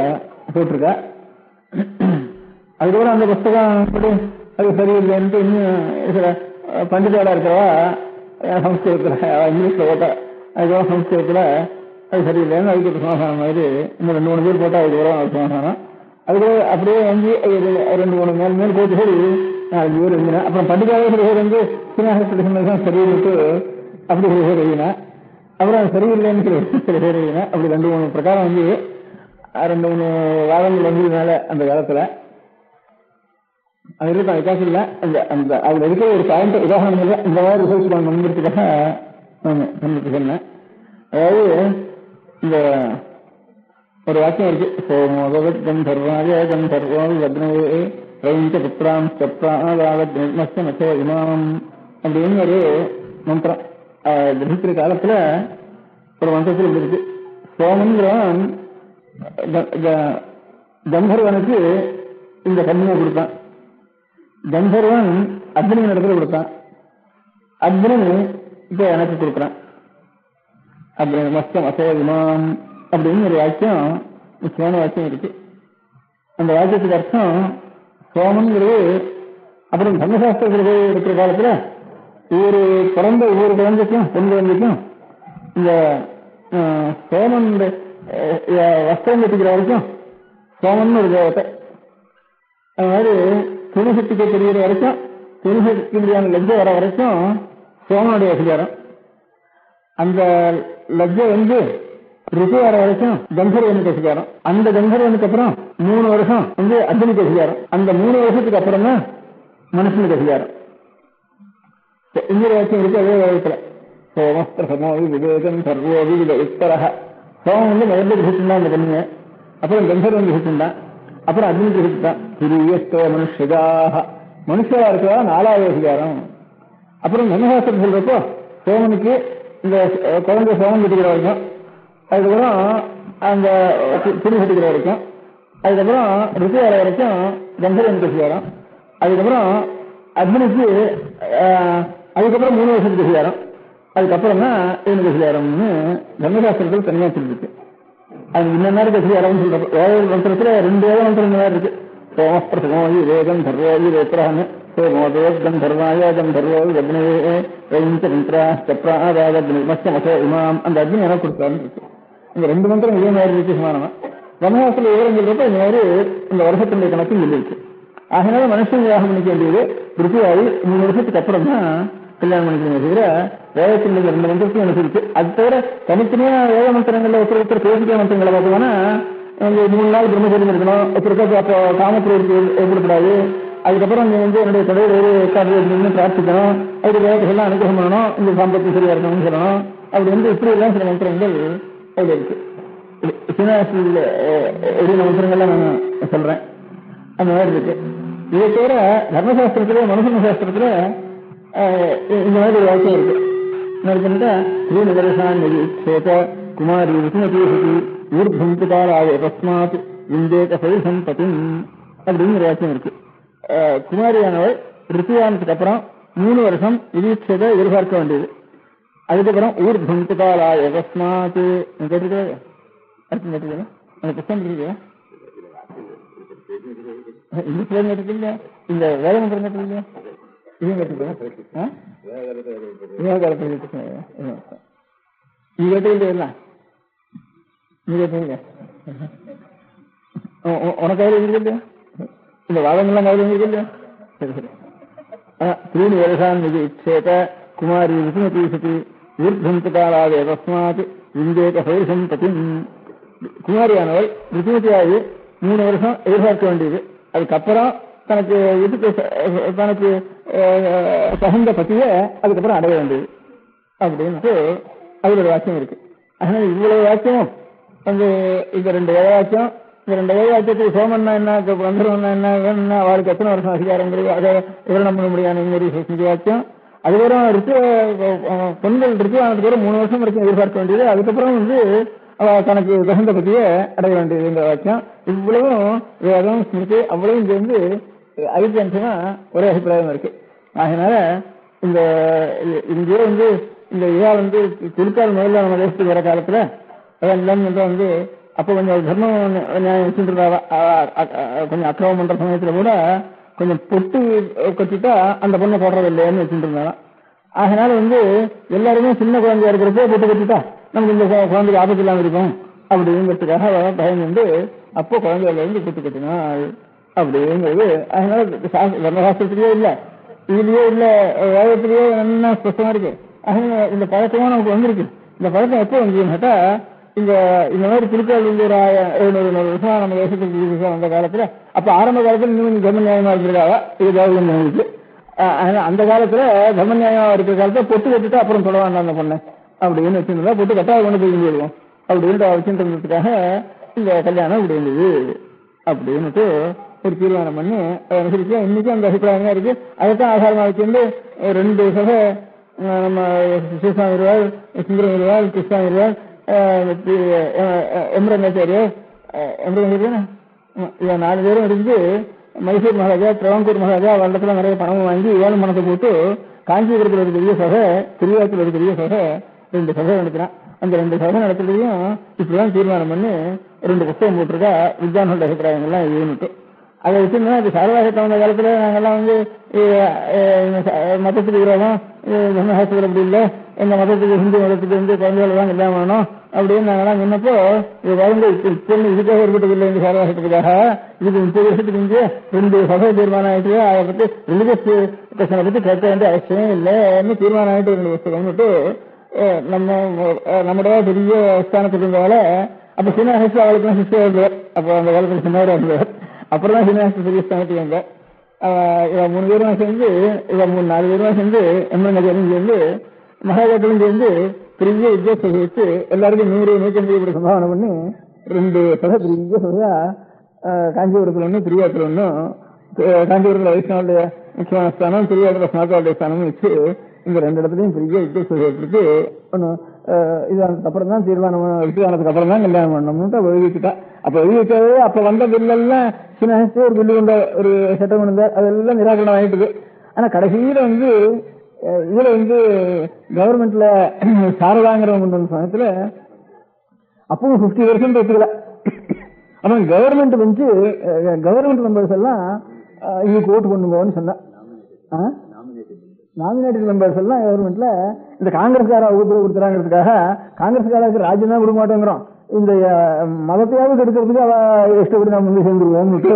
போட்டிருக்கா. அதுக்கப்புறம் அந்த புத்தகம் அது சரியில்லைன்ட்டு இன்னும் சில பண்டிதாளா இருக்கிறவா சம்ஸ்கிருதத்துல இங்கிலீஷ்ல போட்டா அதுக்கப்புறம் சம்ஸ்கிருதத்துல அது சரியில்லைன்னு அதுக்கு சமாதானம் மாதிரி இன்னும் 2-3 பேர் போட்டா அதுக்கப்புறம் அது சமாதானம். அதுக்கு அப்படியே வந்து 2-3 மேல் போட்டு சரி 4 பேர் எழுதினேன். அப்புறம் பண்டிதாளர் சில பேர் வந்து சீனாசத்துக்கு சரியில்லைட்டு அப்படி சில பேர் எழுதினேன். அப்புறம் சரியில்லைன்னு சில பேர் எழுதினேன். அப்படி 2-3 பிரகாரம் வந்து 2-3 வாதங்கள் வந்ததுனால அந்த காலத்துல அது இருக்கு வித்தியாசம் இல்லை. அந்த அதுல இருக்கிற ஒரு பாயிண்ட் உதாரணம் இல்லை. இந்த மாதிரி ரிசர்ச் பண்ணுறதுக்காக சொன்னேன். அதாவது இந்த ஒரு வாக்கியம் இருக்கு, சோமோதம் சர்வாய சர்வால் வத்னவே ரவிஞ்ச புத்திராம் சப்ராமஸ்தோ இமாம் அப்படின்னு ஒரு மந்திரம் கிரகிக்கிற காலத்துல ஒரு மந்திரத்தில் இருக்கு. சோமங்கிறவன் கந்தர்வனுக்கு இந்த கண்ணியை கொடுத்தான். கந்தர்வன் அக்னியின் இடத்துல கொடுத்தான். அக்னி இப்ப எனக்கு கொடுக்குறான். அக்னி மஸ்தம் அசோகிமாம் அப்படின்னு ஒரு வாக்கியம் முக்கியமான வாக்கியம் இருக்கு. அந்த வாக்கியத்துக்கு அர்த்தம் சோமங்கிறது. அப்புறம் தர்மசாஸ்திரத்தில் இருக்கிற காலத்துல ஒவ்வொரு குழந்தைக்கும் பெண் குழந்தைக்கும் இந்த சோமன் வஸ்திரம் கட்டிக்கிற வரைக்கும் சோமன் ஒரு தேவத்தை. அது மாதிரி துணிசக்திக்கு தெரிகிற வரைக்கும் துணிசக்தியான லஜ்ஜை வர வரைக்கும் சோமனுடைய அதிகாரம். அந்த லஜ்ஜை வந்து ருசி வர வரைக்கும் கந்தர்வனுக்கு அதிகாரம். அந்த கந்தர்வனுக்கு அப்புறம் 3 வருஷம் வந்து அக்னிக்கு அதிகாரம். அந்த 3 வருஷத்துக்கு அப்புறம் தான் மனுஷனுக்கு அதிகாரம். இந்திய வாக்கியம் இருக்கு அதே வேகத்துல சோமஸ்திரமோ விவேகம் சர்வோ விவித உத்தரக. சோமம் வந்து முதல்ல கிரகிச்சுட்டான் அந்த கண்ணியை, அப்புறம் கந்தர்வன் கிரகிச்சுட்டான், அப்புறம் அக்னி கிரகிச்சுட்டான். திரியஸ்தோ மனுஷதாக மனுஷரா இருக்கிறதா 4வது அதிகாரம். அப்புறம் தர்மசாஸ்திரம் சொல்றப்போ சோமனுக்கு இந்த குழந்தை சோமம் கட்டிக்கிற வரைக்கும், அதுக்கப்புறம் அந்த துணி கட்டிக்கிற வரைக்கும், அதுக்கப்புறம் ருசி வர வரைக்கும் கந்தர்வனுக்கு அதிகாரம், அதுக்கப்புறம் அக்னிக்கு அதுக்கப்புறம் 3 வருஷத்துக்கு அதிகாரம், அதுக்கப்புறம் தான் இவனுக்கு அதிகாரம்னு தர்மசாஸ்திரத்தில் தனியாக சொல்லிருக்கு. அது இன்ன அதிகாரம் சொல்றப்ப வேத மந்திரத்துல 2 வேத மந்திரம் இருக்கு. சோமஸ்பிரசமோ வேதம் தர்வோவி வேத்ரான்னு சோமோதோகம் தர்வாயம் தர்வோவி அக்னவே மந்திரா சப்ராமஸ்தோ இமாம். அந்த அக்னி எனக்கு கொடுத்தாருன்னு இருக்கு. இந்த 2 மந்திரம் இதே மாதிரி இருக்கு சமானமா. தர்மசாஸ்திர விவரம் சொல்றப்ப இந்த மாதிரி இந்த வருஷத்தினுடைய கணக்கும் சொல்லியிருக்கு. அதனால மனுஷன் விவாகம் பண்ணிக்க வேண்டியது ருச்சியாகி 3 வருஷத்துக்கு அப்புறம் தான் கல்யாணம் பண்ணிக்கணும். தவிர வேதத்தினுடைய 2 மந்திரத்தையும் அனுசரிச்சு அது தவிர தனித்தனியா வேத மந்திரங்கள்ல ஒருத்தர் பேசிக்க மந்திரங்களை பார்த்தோம்னா 3 நாள் பிரம்மச்சரியம் இருக்கணும், ஒருத்தருக்கு அப்போ காமப்பிரவருத்தி ஏற்படக்கூடாது, அதுக்கப்புறம் நீ வந்து என்னுடைய தொழில் காட்டு பிரார்த்திக்கணும், அதுக்கு வேதத்தைலாம் அனுகிரகம் பண்ணணும், இந்த சாம்பத்தி சரியா இருக்கணும்னு சொல்லணும். அப்படி வந்து இப்படி எல்லாம் சில மந்திரங்கள் அதுல இருக்கு. சீனாசில் எழுதின மந்திரங்கள்லாம் நான் சொல்றேன். அந்த மாதிரி இருக்கு. இதை தவிர தர்மசாஸ்திரத்துல மனுஷன சாஸ்திரத்துல இந்த மாதிரி ஒரு வாக்கியம் இருக்கு. குமாரி ருசிமதி ஊர்தந்தாராய தஸ்மாத் விந்தேக சம்பதி அப்படிங்கிற வாக்கியம் இருக்கு. குமாரியானவள் ருசியானதுக்கு அப்புறம் 3 வருஷம் விதீட்சத்தை எதிர்பார்க்க வேண்டியது. அதுக்கப்புறம் ஊர்தந்தாராய தஸ்மாத் கேட்டுக்கிறேன். அர்த்தம் கேட்டுக்கிறேன். அந்த புத்தகம் கேட்டுக்கிறேன். இந்த பிள்ளைங்க கேட்டுக்கீங்க, இந்த வேலை மந்திரம் கேட்டுக்கீங்க, இதையும் கேட்டுக்கிறேன். நீ கேட்டுக்கிட்டே நீ கேட்டீங்க உனக்கு கையில் இருக்கு இல்லையா? இந்த வாதங்கள்லாம் கையில் இருக்கு இல்லையா? சரி சரி. 3 வருஷான் விதீட்சேத குமாரி ருசிமதி சதி ஊர்தந்தாராய தஸ்மாத் விந்தேக சம்பதி. குமாரியானவள் ருசிமதியாகி 3 வருஷம் எதிர்பார்க்க வேண்டியது. அதுக்கப்புறம் தனக்கு தனக்கு தகுந்த பத்திய அதுக்கப்புறம் அடைய வேண்டியது அப்படின்ட்டு அதுல ஒரு வாக்கியம் இருக்கு. அதனால இவ்வளவு வாக்கியமும் வந்து இந்த 2 வேதவாக்கியம், இந்த 2 வேதவாக்கியத்துக்கு சோமன்னா என்ன, கந்தர்வன்னா என்ன, அவளுக்கு எத்தனை வருஷம் அதிகாரங்கிறது அதை விவரணம் பண்ண முடியாது வாக்கியம். அதுக்கப்புறம் பெண்கள் ரித்துவானதுக்கு 3 வருஷம் வரைக்கும் எதிர்பார்க்க வேண்டியது. அதுக்கப்புறம் வந்து தனக்கு தகுந்த பத்தியே அடைய வேண்டியது இந்த வாக்கியம். இவ்வளவும் வேதம் ஸ்மிருதி அவ்வளவும் சேர்ந்து ஐக்கியம்சமா ஒரே அபிப்பிராயம் இருக்கு. அதனால இந்த இங்கே வந்து இந்த இதா வந்து குறுக்கால் முதல்ல நம்ம தேசத்துக்கு வர காலத்துல அதெல்லாம் வந்து அப்ப கொஞ்சம் தர்மம் நியாயம் வச்சுட்டு இருந்தா, கொஞ்சம் அக்கிரமம் பண்ற சமயத்துல கூட கொஞ்சம் பொட்டு கட்டிட்டா அந்த பொண்ணை போடுறது இல்லைன்னு வச்சுட்டு இருந்தாலும். அதனால வந்து எல்லாருமே சின்ன குழந்தையா இருக்கிறப்போ பொட்டு கட்டிட்டா நமக்கு இந்த குழந்தைக்கு ஆபத்து இல்லாம இருக்கும் அப்படிங்கிறதுக்காக பயம் வந்து அப்போ குழந்தையில இருந்து பொட்டு கட்டினாள் அப்படிங்கிறது. அதனால தர்மசாஸ்திரத்திலேயே இல்ல, இதுலயே இல்ல, வேதத்திலேயே என்ன ஸ்பஷ்டமா இருக்கு. அதனால இந்த பழக்கமும் நமக்கு வந்திருக்கு. இந்த பழக்கம் எப்போ வந்து கேட்டா இந்த மாதிரி திருக்கால் வந்து ஒரு 700 வருஷம் நம்ம தேசத்துக்கு வந்த காலத்துல, அப்ப ஆரம்ப காலத்துல இன்னும் தர்ம நியாயமா இருந்திருக்காவா இது அந்த காலத்துல தர்ம நியாயமா இருக்கிற காலத்துல பொட்டு கட்டிட்டு அப்புறம் சொல்ல வேண்டாம் அந்த பொண்ணு அப்படின்னு வச்சிருந்தா பொட்டு கட்டாத கொண்டு போய் விடுவோம் அப்படின்ட்டு வச்சுட்டு இருந்ததுக்காக இந்த கல்யாணம் இப்படி இருந்தது அப்படின்னுட்டு ஒரு தீர்மானம் பண்ணி அனுசரிச்சு இன்னைக்கு அந்த அபிப்பிராயம் இருக்கு. அதைத்தான் ஆதாரமா வச்சிருந்து 2 சபை நம்ம சிவசாமி இருவாள், சுந்தரம் இருவாள், கிருஷ்ணாமி இருவாள், எம்ரங்காச்சாரியர் 4 பேரும் இருந்து மைசூர் மகாராஜா, திருவாங்கூர் மகாராஜா வருடத்துல நிறைய பணமும் வாங்கி 7 பணத்தை போட்டு காஞ்சிபுரத்தில் ஒரு பெரிய சபை, திருவாரூர் ஒரு பெரிய சபை, 2 சபை நடத்தினான். அந்த 2 சபை நடத்துறதையும் இப்படிதான் தீர்மானம் பண்ணி 2 புத்தகம் போட்டிருக்கா வித்வான்களோட அபிப்பிராயங்கள்லாம் இதுன்னுட்டு. அதை வச்சிருந்தா இது சாரவாசத்தை வந்த காலத்துல நாங்கெல்லாம் வந்து மதத்துக்கு விரோதம், தர்மசாஸ்திரம் அப்படி இல்லை, எங்க மதத்துக்கு ஹிந்து மதத்துக்கு வந்து குழந்தைகள் தான் கல்யாணம் பண்ணணும் அப்படின்னு நாங்கெல்லாம் சொன்னப்போ இது குழந்தை இப்போ இதுக்காக ஏற்பட்டது இல்லை, இந்த சாரவாசத்துக்காக இதுக்கு 30 வருஷத்துக்கு இங்கே 2 சபை தீர்மானம் ஆயிட்டு அதை பத்தி ரிலிஜியஸ் பிரச்சனை பத்தி கேட்க வேண்டிய அவசியம் இல்லைன்னு தீர்மானம் ஆயிட்டு 2 புத்தகம்னுட்டு நம்முடைய பெரிய ஸ்தானத்துக்கு இருந்தவால அப்ப சீனிவாச அவளுக்கு சிஸ்டர் இருந்தவர். அப்போ அந்த காலத்துல சின்னவராக இருந்தவர். அப்புறம் தான் சீனிவாச பெரிய ஸ்தானத்துக்கு வந்த இவ 3 பேரும் சேர்ந்து, இவ 4 பேரும் சேர்ந்து எம்எல்ஏ சேர்ந்து மகாஜாக்களும் சேர்ந்து பெரிய வித்தியாசத்தை வச்சு எல்லாருக்கும் 100-150 இப்படி சம்பாவனை பண்ணி 2 சபை பெரிய சபையா காஞ்சிபுரத்துல ஒண்ணு, திருவாரூர்ல ஒன்னும், காஞ்சிபுரத்துல வைஷ்ணவனுடைய முக்கியமான ஸ்தானம், திருவாரூர்ல ஸ்நாத்தாவுடைய ஸ்தானம் வச்சு இந்த 2 இடத்துலயும் பெரிய வித்தியாசத்தை எடுத்து ஒண்ணு இது அப்புறம் தான் தீர்மானம் வித்தியானத்துக்கு அப்புறம் தான் கல்யாணம் பண்ணணும்னு எழுதிச்சுட்டா. அப்ப எழுதிச்சாவே அப்ப வந்த பில்லெல்லாம் சின்ன ஒரு பில்லு கொண்ட ஒரு சட்டம் இருந்தார், அதெல்லாம் நிராகரணம் ஆயிட்டுது. ஆனா கடைசியில வந்து இதுல வந்து கவர்மெண்ட்ல சாரதாங்கிறவங்க கொண்டு வந்த சமயத்துல அப்பவும் 50% எடுத்துக்கல. ஆனா கவர்மெண்ட் வந்து கவர்மெண்ட் மெம்பர்ஸ் எல்லாம் இதுக்கு ஓட்டு கொண்டு போவோன்னு சொன்னா, நாமினேட்டட் மெம்பர்ஸ் எல்லாம் கவர்மெண்ட்ல இந்த காங்கிரஸ்கார வகுப்பு கொடுத்துறாங்கிறதுக்காக காங்கிரஸ்காரருக்கு ராஜ்யம் தான் கொடுக்க மாட்டேங்கிறோம், இந்த மதத்தையாவது எடுக்கிறதுக்கு அவ இஷ்டப்படி நான் முன்னே சேர்ந்துருவோம்னுட்டு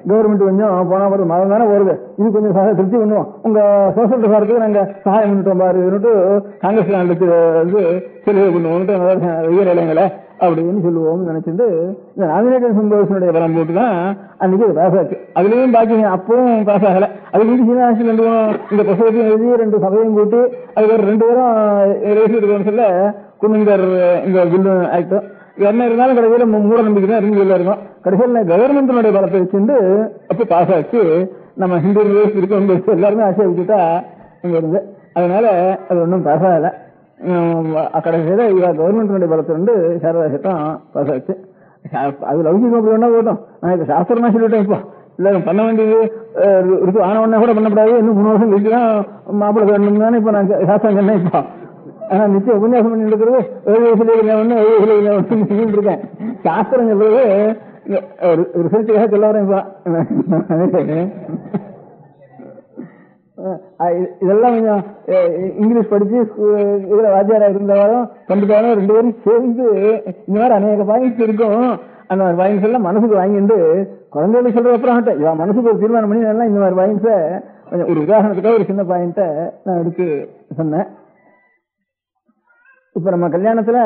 கவர்மெண்ட் கொஞ்சம் போனா போது மதம் தானே வருது, இது கொஞ்சம் திருப்தி பண்ணுவோம், உங்க சோசியல் டிபார்ட்டுக்கு நாங்க சகாயம் பண்ணிட்டோம் பாருன்னுட்டு காங்கிரஸ் வந்து செலவு பண்ணுவோம்னு உயர் இளைஞர்களை அப்படின்னு சொல்லுவோம்னு நினைச்சிட்டு இந்த நாமினேட்டட் மெம்பர்ஸுடைய பலம் போட்டுதான் அன்னைக்கு அது பாஸ் ஆச்சு. அதுலயும் பாக்கி அப்பவும் பாஸ் ஆகல. அதுக்கு சீனிவாசி இந்த புத்தகத்தையும் எழுதி 2 சபையும் கூட்டி அதுக்கு 2 பேரும் சொல்ல குமிந்தர் இந்த பில்லு ஆக்ட் என்ன இருந்தாலும் கடைசியில மூட நம்பிக்கை தான் இருந்து இருக்கும். கடைசியில் கவர்மெண்ட்னுடைய பலத்தை வச்சுட்டு அப்ப பாஸ் ஆச்சு. நம்ம ஹிந்து இருக்க எல்லாருமே ஆசைப்பட்டுட்டா இங்க இருந்து, அதனால அது ஒன்றும் பாஸ் ஆகல. கடைசியில கவர்மெண்ட்னுடைய பலத்தை வந்து சாரதா சட்டம் பாஸ் ஆச்சு. அது லௌகிகம் அப்படி ஒன்னா போட்டோம். நான் இப்ப சாஸ்திரமா சொல்லிட்டேன். இப்போ இல்ல பண்ண வேண்டியது ரித்து ஆன உடனே கூட பண்ணப்படாது, இன்னும் 3 வருஷம் கழிச்சுதான் மாப்பிள்ளை வேணும் தானே இப்ப நான் சாஸ்திரம் சொன்னேன். இப்போ ஆனா நிச்சயம் உபன்யாசம் பண்ணி இருக்கிறது 7 வயசுல இருக்கேன். சாஸ்திரம் சொல்றது ரிசல்ட்டுக்காக சொல்ல வரேன். இதெல்லாம் கொஞ்சம் இங்கிலீஷ் படிச்சு இதுல வாத்தியாரா இருந்தவாலும் கண்டிப்பாக 2 பேரும் சேர்ந்து இந்த மாதிரி அநேக பாயிண்ட்ஸ் இருக்கும். அந்த மாதிரி பாயிண்ட்ஸ் எல்லாம் மனசுக்கு வாங்கிட்டு குழந்தைகளுக்கு சொல்ற அப்புறம் இவன் மனசுக்கு ஒரு தீர்மானம் பண்ணி எல்லாம் இந்த மாதிரி பாயிண்ட்ஸை கொஞ்சம் ஒரு உதாரணத்துக்காக ஒரு சின்ன பாயிண்ட்டை நான் எடுத்து சொன்னேன். இப்ப நம்ம கல்யாணத்துல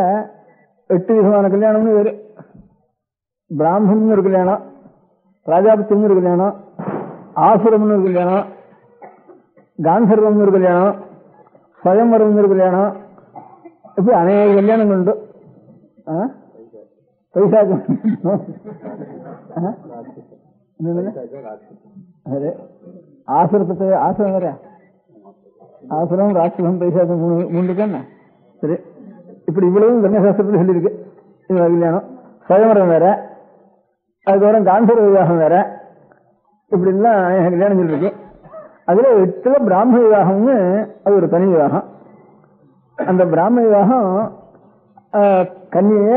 8 விதமான கல்யாணம்னு வேறு. பிராமணன் ஒரு கல்யாணம், ராஜாபத்தியம் ஒரு கல்யாணம், ஆசுரம்னு ஒரு கல்யாணம், காந்தர்வம் ஒரு கல்யாணம், ஸ்வயம்வரம் ஒரு கல்யாணம், இப்படி அநேக கல்யாணங்கள் உண்டு. பைசாக்கு ஆசுரத்துக்கு ஆசுரம் வேற, ஆசுரம் ராட்சசம் பைசாக்கு மூணு இருக்கான. சரி, இப்படி இவ்வளவு தர்மசாஸ்திரத்தில் சொல்லியிருக்கு. இது கல்யாணம் சுயவரம் வேற, அதுக்கப்புறம் காந்தர்வ விவாகம் வேற, இப்படிலாம் கல்யாணம் சொல்லிருக்கு. அதுல 8 பிராமண விவாகம்னு அது ஒரு தனி விவாகம். அந்த பிராமண விவாகம் கன்னிய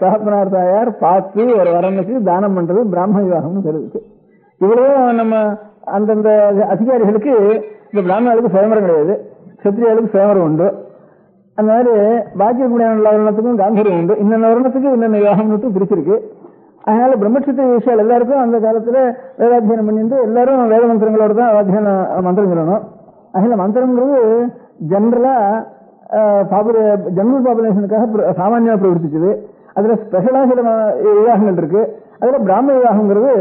தகப்பனார் தாயார் பார்த்து ஒரு வரனுக்கு தானம் பண்றது பிராமண விவாகம்னு சொல்லிருக்கு. இவ்வளவு நம்ம அந்தந்த அதிகாரிகளுக்கு இந்த பிராமணர்களுக்கு சுயமரம் கிடையாது, சத்திரியாளுக்கு சுயமரம் உண்டு. அந்த மாதிரி பாக்கி இருக்கக்கூடிய வருணத்துக்கும் காந்தர்வம் உண்டு. இன்னொன்று வருணத்துக்கு இன்னொன்று விவாகம்னு பிரிச்சிருக்கு. அதனால பிரம்மட்சத்திர விஷயம் எல்லாருக்கும் அந்த காலத்துல வேதாத்தியனம் பண்ணிட்டு எல்லாரும் வேத மந்திரங்களோட தான் அத்தியன மந்திரம் சொல்லணும். அதனால மந்திரங்கிறது ஜெனரலா ஜெனரல் பாப்புலேஷனுக்காக சாமானியா பிரவர்த்திச்சது. அதுல ஸ்பெஷலா சில விவாகங்கள் இருக்கு. அதுல பிராமண விவாகங்கிறது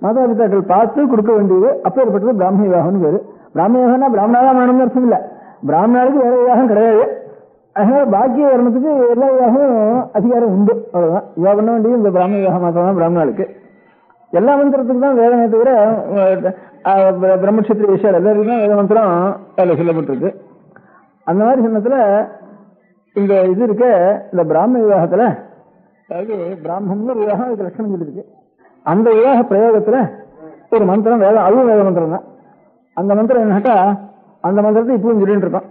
மாதா பிதாக்கள் பார்த்து கொடுக்க வேண்டியது. அப்பேற்பட்டது பிராமண விவாகம்னு பேரு. பிராமண விவாகம்னா பிராமணாதான் வேணும்னு அர்த்தம் இல்ல, பிராமணாளுக்கு வேற விவாகம் கிடையாது. அதனால பாக்கிய வர்ணத்துக்கு எல்லா விவாகமும் அதிகாரம் உண்டு, அவ்வளவுதான். விவாகம் பண்ண வேண்டியது இந்த பிராமண விவாகம் மாத்திரம் தான் பிராமணாளுக்கு. எல்லா மந்திரத்துக்கு தான் வேதமே தவிர பிரம்மட்சத்திர விஷயம் எல்லாருக்கும் தான் வேத மந்திரம் அதில் சொல்லப்பட்டிருக்கு. அந்த மாதிரி சொன்னதுல இந்த இது இருக்க இந்த பிராமண விவாகத்துல, அதாவது பிராமணம்னு ஒரு விவாகம் இதுக்கு லட்சணம் சொல்லியிருக்கு. அந்த விவாக பிரயோகத்துல ஒரு மந்திரம் வேதம், அதுவும் வேத மந்திரம் தான். அந்த மந்திரம் என்னட்டா, அந்த மந்திரத்தை இப்பவும் சொல்லிட்டு இருக்கோம்.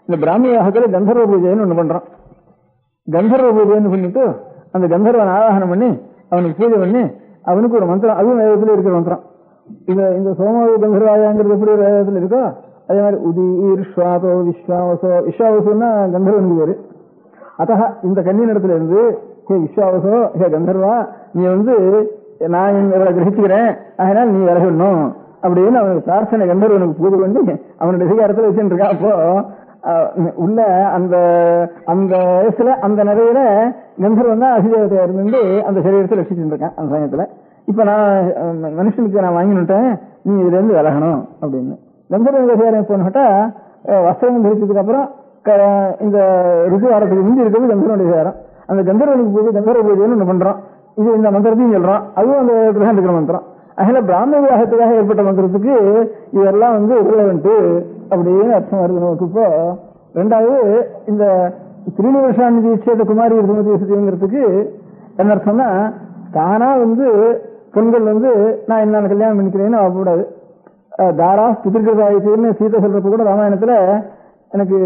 இந்த பிராமண விவாகத்துல கந்தர்வ பூஜைன்னு ஒண்ணு பண்றோம். கந்தர்வ பூஜைன்னு பண்ணிட்டு அந்த கந்தர்வன் ஆவாகனம் பண்ணி அவனுக்கு பூஜை பண்ணி அவனுக்கு ஒரு மந்திரம், அதுவும் வேதத்துல இருக்கிற மந்திரம். இந்த சோம கந்தர்வாயாங்கிறது எப்படி ஒரு வேதத்துல இருக்கோ அதே மாதிரி உதீர்ஷ்வாதோ விஸ்வாவசோ, விஸ்வாவசோன்னா கந்தர்வனுக்கு பேரு. அத்தக இந்த கன்னியின் இடத்துல இருந்து ஹே விஸ்வாவசோ, ஹே கந்தர்வா, நீ நான் இவரை கிரகிச்சுக்கிறேன், அதனால நீ விலகணும் அப்படின்னு அவனுக்கு பிரார்த்தனை கந்தர்வனுக்கு பூஜை பண்ணி அவனுடைய அதிகாரத்துல வச்சுட்டு இருக்கான். அப்போ உள்ள அந்த அந்த வயசுல அந்த நிறையில கந்தர்வன் தான் அதிதேவதையா இருந்து அந்த சரீரத்தை ரசிச்சுட்டு இருக்கான் அந்த சமயத்துல. இப்ப நான் மனுஷனுக்கு நான் வாங்கினுட்டேன், நீ இதுல இருந்து விலகணும் அப்படின்னு. கந்தர்வ சேரம் போனட்டா வஸ்திரம் தரிச்சதுக்கு அப்புறம் இந்த ருசி வாரத்துக்கு முந்தி இருக்கிறது கந்தர்வனுடைய சேரம். அந்த கந்தர்வனுக்கு பூஜை கந்தர்வ பூஜைன்னு ஒண்ணு பண்றோம். இது இந்த மந்திரத்தையும் சொல்றோம், அதுவும் அந்த கிரகம் இருக்கிற மந்திரம். அதனால பிராமண விவாகத்துக்காக ஏற்பட்ட மந்திரத்துக்கு இதெல்லாம் ரிலவெண்ட் அப்படின்னு அர்த்தம் வருது நமக்கு. இப்போ ரெண்டாவது இந்த திரிநிவர்ஷாந்தி தீட்சேத குமாரி சுமதிங்கிறதுக்கு என்ன அர்த்தம்னா, தானா பெண்கள் நான் என்ன கல்யாணம் பண்ணிக்கிறேன்னு ஆகக்கூடாது. தாரா பிதிர்கதாயின்னு சீதை சொல்றப்ப கூட ராமாயணத்துல எனக்கு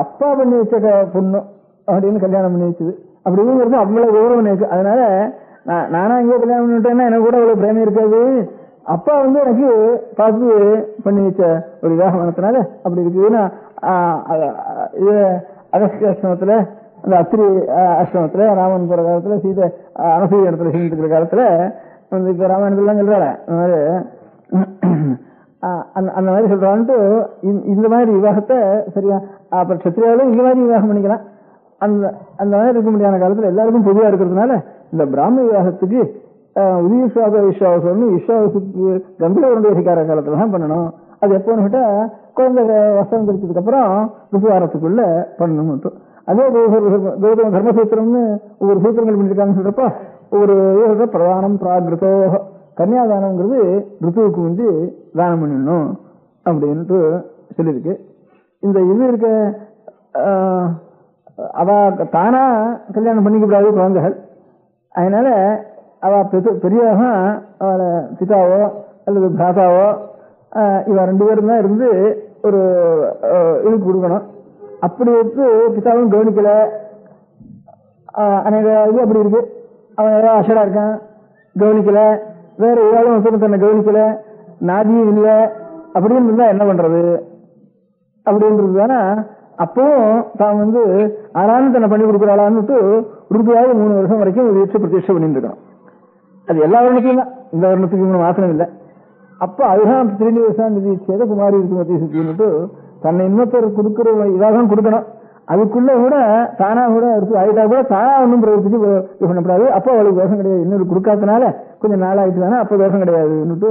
அப்பா பண்ணி வச்ச பொண்ணு அப்படின்னு கல்யாணம் பண்ணி வச்சது அப்படிங்கிறது அவ்வளவு கௌரவம் இருக்கு. அதனால நானா இங்கே கல்யாணம் பண்ணிட்டேன்னா எனக்கு கூட அவ்வளவு பிரேமம் இருக்காது. அப்பா எனக்கு பார்த்து பண்ணி வச்ச ஒரு விவாகமானத்தினால அப்படி இருக்குதுன்னா, இது அகஸ்திய ஆசிரமத்துல அந்த அத்திரி ஆசிரமத்துல ராமன் போற காலத்துல சீதை அனசூய இடத்துல செஞ்சுட்டு இருக்கிற காலத்துல இப்ப ராமாயணத்துலாம் சொல்றாரு அந்த மாதிரி சொல்றான்ட்டு இந்த மாதிரி விவாகத்தை சரியா அப்புறம் சத்திரியாலும் இந்த மாதிரி விவாகம் பண்ணிக்கலாம். அந்த மாதிரி இருக்க முடியாத காலத்துல எல்லாருக்கும் பொதுவா இருக்கிறதுனால இந்த பிராமண விவாகத்துக்கு உதீஸ்வாத விஸ்வாசம்னு விஸ்வாசத்துக்கு கந்தர்வனுடைய அதிகார காலத்துல தான் பண்ணணும். அது எப்போன்னு கேட்டா குழந்தை வசனம் தெரிச்சதுக்கு அப்புறம் ருசுவாரத்துக்குள்ள பண்ணணும். அதே கௌதம தர்மசூத்திரம்னு ஒவ்வொரு சூத்திரங்கள் பண்ணிருக்காங்கன்னு சொல்றப்ப ஒவ்வொரு பிரதானம் பிராகிருத்தோ, கன்னியாதானம்ங்கிறது ருத்துவுக்கு தானம் பண்ணிடணும் அப்படின்ட்டு சொல்லியிருக்கு. இந்த இது இருக்க அவ தானா கல்யாணம் பண்ணிக்க கூடாது குழந்தைகள். அதனால அவ பெரியவங்க அவளை பிதாவோ அல்லது பிராதாவோ இவ 2 பேரும் தான் இருந்து ஒரு இதுக்கு கொடுக்கணும். அப்படி பிதாவும் கவனிக்கல, அநேக இது அப்படி இருக்கு. அவன் ஏதோ அசடா இருக்கான், கவனிக்கல, வேற ஏதாவது தன்னை கவனிக்கல, நாதியும் இல்லை அப்படின்னு இருந்தா என்ன பண்றது அப்படின்றது தானே. அப்பவும் தான் ஆனாலும் தன்னை பண்ணி கொடுக்குறாளான்னுட்டு உறுதியாக 3 வருஷம் வரைக்கும் ஒரு பிரதிஷ்டை பண்ணிட்டு இருக்கணும். அது எல்லா வருடத்துக்கும் தான், இந்த வருடத்துக்கு மாத்திரம் இல்லை. அப்ப அதுதான் திரிநிவர்ஷாந்தி சேத குமாரி சுத்தின்னுட்டு தன்னை இன்னொருத்தர் கொடுக்கிற இதாக கொடுக்கணும். அதுக்குள்ள கூட தானா கூட ஆயிட்டா கூட தானா ஒன்றும் பிரவர்த்திச்சு இது பண்ணப்படாது. அப்போ அவளுக்கு தோஷம் கிடையாது. இன்னொரு கொடுக்காதனால கொஞ்சம் நாள் ஆயிட்டு தானே அப்போ தோஷம் கிடையாதுன்னுட்டு